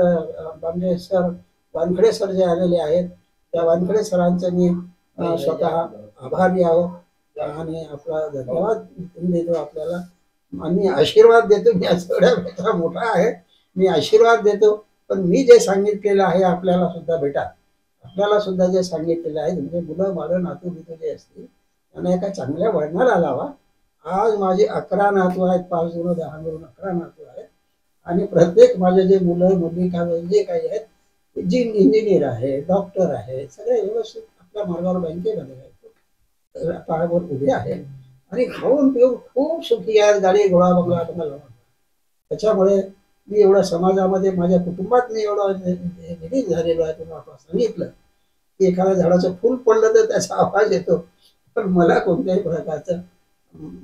Speaker 3: Bambe sir, Wankhede sir जे आलेले आहेत, त्या वानखडे सरांचं मी स्वतः आभारी आहोत आणि आपला धन्यवाद देतो आपल्याला. आणि आशीर्वाद देतो. मी एवढा मोठा आहे, मी आशीर्वाद देतो, पण मी जे सांगितलेलं आहे आपल्याला सुद्धा बेटा, आपल्याला सुद्धा जे सांगितलेलं आहे, तुमचे मुलं बाळं नातू बितू जे असतील त्यांना एका चांगल्या वळणाला लावा. आज माझे 11 नातू आहेत, 5 जण 10 मिळून 11 नातू आहेत, आणि प्रत्येक माझे जे मुलं मुली जे काही आहेत, जी इंजिनियर आहे, डॉक्टर आहे, सगळे व्यवस्थित आपल्या मार्गावर बँकेमध्ये आहेत, पायावर उभे आहेत आणि खाऊन पिऊन खूप सुखी आहेत. गाडी घोडा बंगला तुम्हाला. त्याच्यामुळे मी एवढा समाजामध्ये माझ्या कुटुंबात मी एवढा विलीन झालेलो आहे. तुम्हाला सांगितलं की एखाद्या झाडाचं फूल पडलं तर त्याचा आवाज येतो, पण मला कोणत्याही प्रकारचं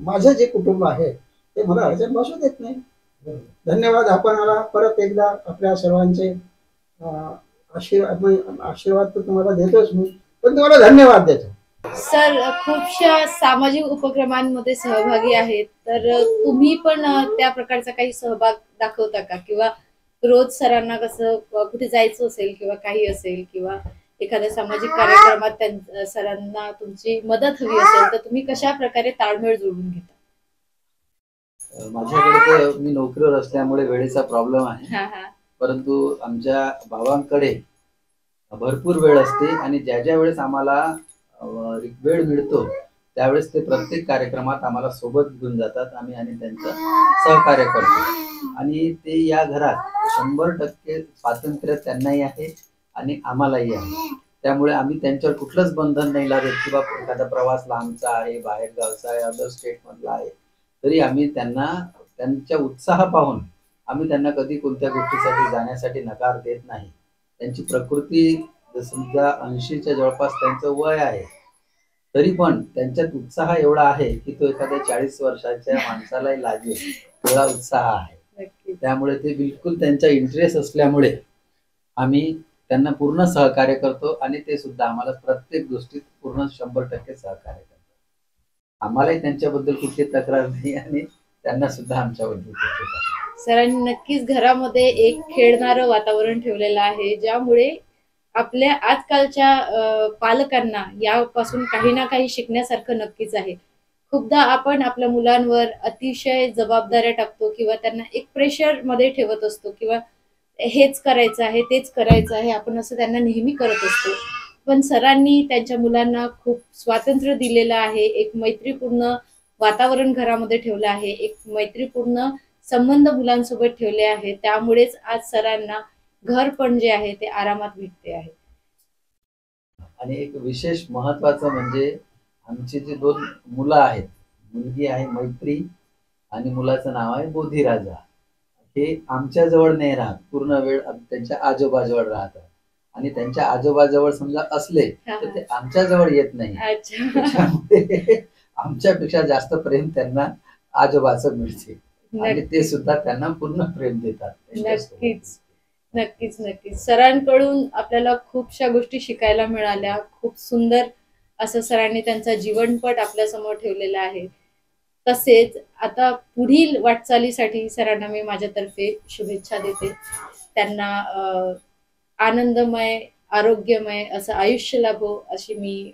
Speaker 3: माझं जे कुटुंब आहे ते मला अडचण बसू देत नाही. धन्यवाद. आपण आला परत एकदा आपल्या सर्वांचे आशीर्वाद तर तुम्हाला देतोच मी, पण तुम्हाला धन्यवाद देतो.
Speaker 2: सर खूपशा सामाजिक उपक्रमांमध्ये सहभागी आहेत, तर तुम्ही पण त्या प्रकारचा काही सहभाग दाखवता का? किंवा रोज सरांना कसं कुठे जायचं असेल किंवा काही असेल किंवा एखाद्या सामाजिक कार्यक्रमात सरांना तुमची मदत हवी असेल तर तुम्ही कशा प्रकारे ताळमेळ जोडून घेता?
Speaker 4: माझ्याकडे तर मी नोकरीवर असल्यामुळे वेळेचा प्रॉब्लेम आहे, परंतु आमच्या बाबांकडे भरपूर वेळ असते आणि ज्या ज्या वेळेस आम्हाला वेळ मिळतो त्यावेळेस ते प्रत्येक कार्यक्रमात आम्हाला सोबत घेऊन जातात आम्ही आणि त्यांचं सहकार्य करतो. आणि ते या घरात 100% स्वातंत्र्य त्यांनाही आहे आणि आम्हालाही आहे. त्यामुळे आम्ही त्यांच्यावर कुठलंच बंधन नाही लावत की बा एखादा प्रवास लांबचा आहे, बाहेर गावचा आहे, अदर स्टेट मधला आहे, तरी आम्ही त्यांना त्यांच्या उत्साह पाहून आम्ही त्यांना कधी कोणत्या गोष्टीसाठी जाण्यासाठी नकार देत नाही. त्यांची प्रकृती समजा 80च्या जवळपास त्यांचं वय आहे, तरी पण त्यांच्यात उत्साह एवढा आहे की तो एखाद्या 40 वर्षाच्या माणसालाही लागेल एवढा उत्साह आहे. त्यामुळे ते बिलकुल त्यांचा इंटरेस्ट असल्यामुळे आम्ही त्यांना पूर्ण सहकार्य करतो आणि ते सुद्धा आम्हाला प्रत्येक गोष्टीत पूर्ण 100% सहकार्य करतात. आम्हालाही त्यांच्याबद्दल कुठली तक्रार नाही आणि त्यांना सुद्धा आमच्याबद्दल.
Speaker 2: सरांनी नक्कीच घरामध्ये एक खेळणारं वातावरण ठेवलेलं आहे, ज्यामुळे आपल्या आजकालच्या पालकांना यापासून काही ना काही शिकण्यासारखं नक्कीच आहे. खूपदा आपण आपल्या मुलांवर अतिशय जबाबदाऱ्या टाकतो किंवा त्यांना एक प्रेशर मध्ये ठेवत असतो किंवा हेच करायचं आहे तेच करायचं आहे आपण असं त्यांना नेहमी करत असतो. पण सरांनी त्यांच्या मुलांना खूप स्वातंत्र्य दिलेलं आहे, एक मैत्रीपूर्ण वातावरण घरामध्ये ठेवलं आहे, एक मैत्रीपूर्ण संबंध मुलांसोबत ठेवले आहे. त्यामुळेच आज सरांना घर पण जे आहे ते आरामात भेटते आहे.
Speaker 4: आणि एक विशेष महत्वाचं म्हणजे आमची जी 2 मुलं आहेत, मुलगी आहे मैत्री आणि मुलाचं नाव आहे बोधिराजा. हे आमच्या जवळ नाही राहत, पूर्ण वेळ त्यांच्या आजोबाजवळ राहतात आणि त्यांच्या आजोबाजवळ समजा असले तर ते आमच्या जवळ येत नाही. त्याच्यामुळे आमच्यापेक्षा जास्त प्रेम त्यांना आजोबाचं मिळते आणि ते सुद्धा त्यांना पूर्ण प्रेम देतात.
Speaker 2: नक्कीच नक्कीच नक्कीच सरांकडून आपल्याला खूपशा गोष्टी शिकायला मिळाल्या. खूप सुंदर असं सरांनी त्यांचा जीवनपट आपल्या समोर ठेवलेला आहे. तसेच आता पुढील वाटचालीसाठी सरांना मी माझ्यातर्फे शुभेच्छा देते. त्यांना आनंदमय आरोग्यमय असं आयुष्य लाभो अशी मी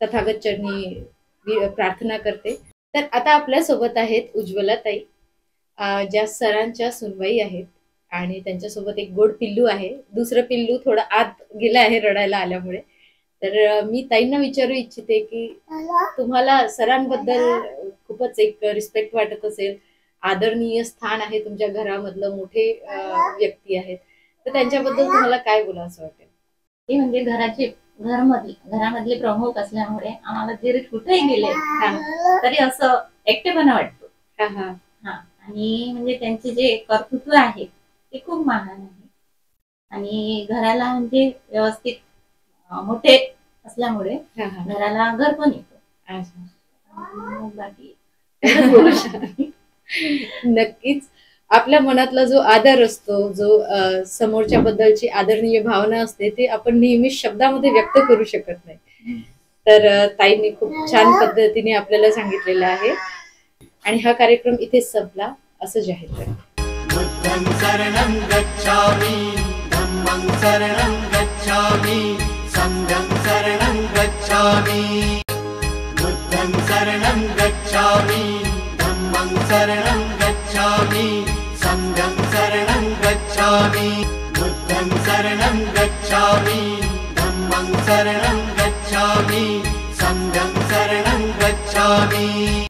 Speaker 2: तथागत चरणी प्रार्थना करते. तर आता आपल्या सोबत आहेत उज्ज्वला ताई, ज्या सरांच्या सुनबाई आहेत आणि त्यांच्यासोबत एक गोड पिल्लू आहे. दुसरं पिल्लू थोडं आत गेलं आहे रडायला आल्यामुळे. तर मी ताईंना विचारू इच्छिते की तुम्हाला सरांबद्दल खूपच एक रिस्पेक्ट वाटत असेल, आदरणीय स्थान आहे तुमच्या घरामधलं, मोठे व्यक्ती आहेत, तर त्यांच्याबद्दल तुम्हाला काय बोलावंसं वाटेल?
Speaker 5: ते म्हणजे घरामधले प्रमुख असल्यामुळे आम्हाला जरी कुठेही गेले तरी असं एकटेपणा वाटतो. आणि म्हणजे त्यांचे जे कर्तृत्व आहे ते खूप महान आहे आणि घराला म्हणजे व्यवस्थित मोठे असल्यामुळे घराला घर पण येतो. बाकी
Speaker 2: नक्कीच आपल्या मनातला जो आदर असतो, जो समोरच्या बद्दलची आदरणीय भावना असते, ते आपण नेहमी शब्दामध्ये व्यक्त करू शकत नाही. तर ताईंनी खूप छान पद्धतीने आपल्याला सांगितलेलं आहे आणि हा कार्यक्रम इथेच संपला असं जाहीर करते.
Speaker 1: बुद्धं शरणं गच्छामि, धम्मं शरणं गच्छामि, संघं शरणं गच्छामि. बुद्धं शरणं गच्छामि, धम्मं शरणं गच्छामि, संघं शरणं गच्छामि. बुद्धं शरणं गच्छामि, धम्मं शरणं गच्छामि, संघं शरणं गच्छामि.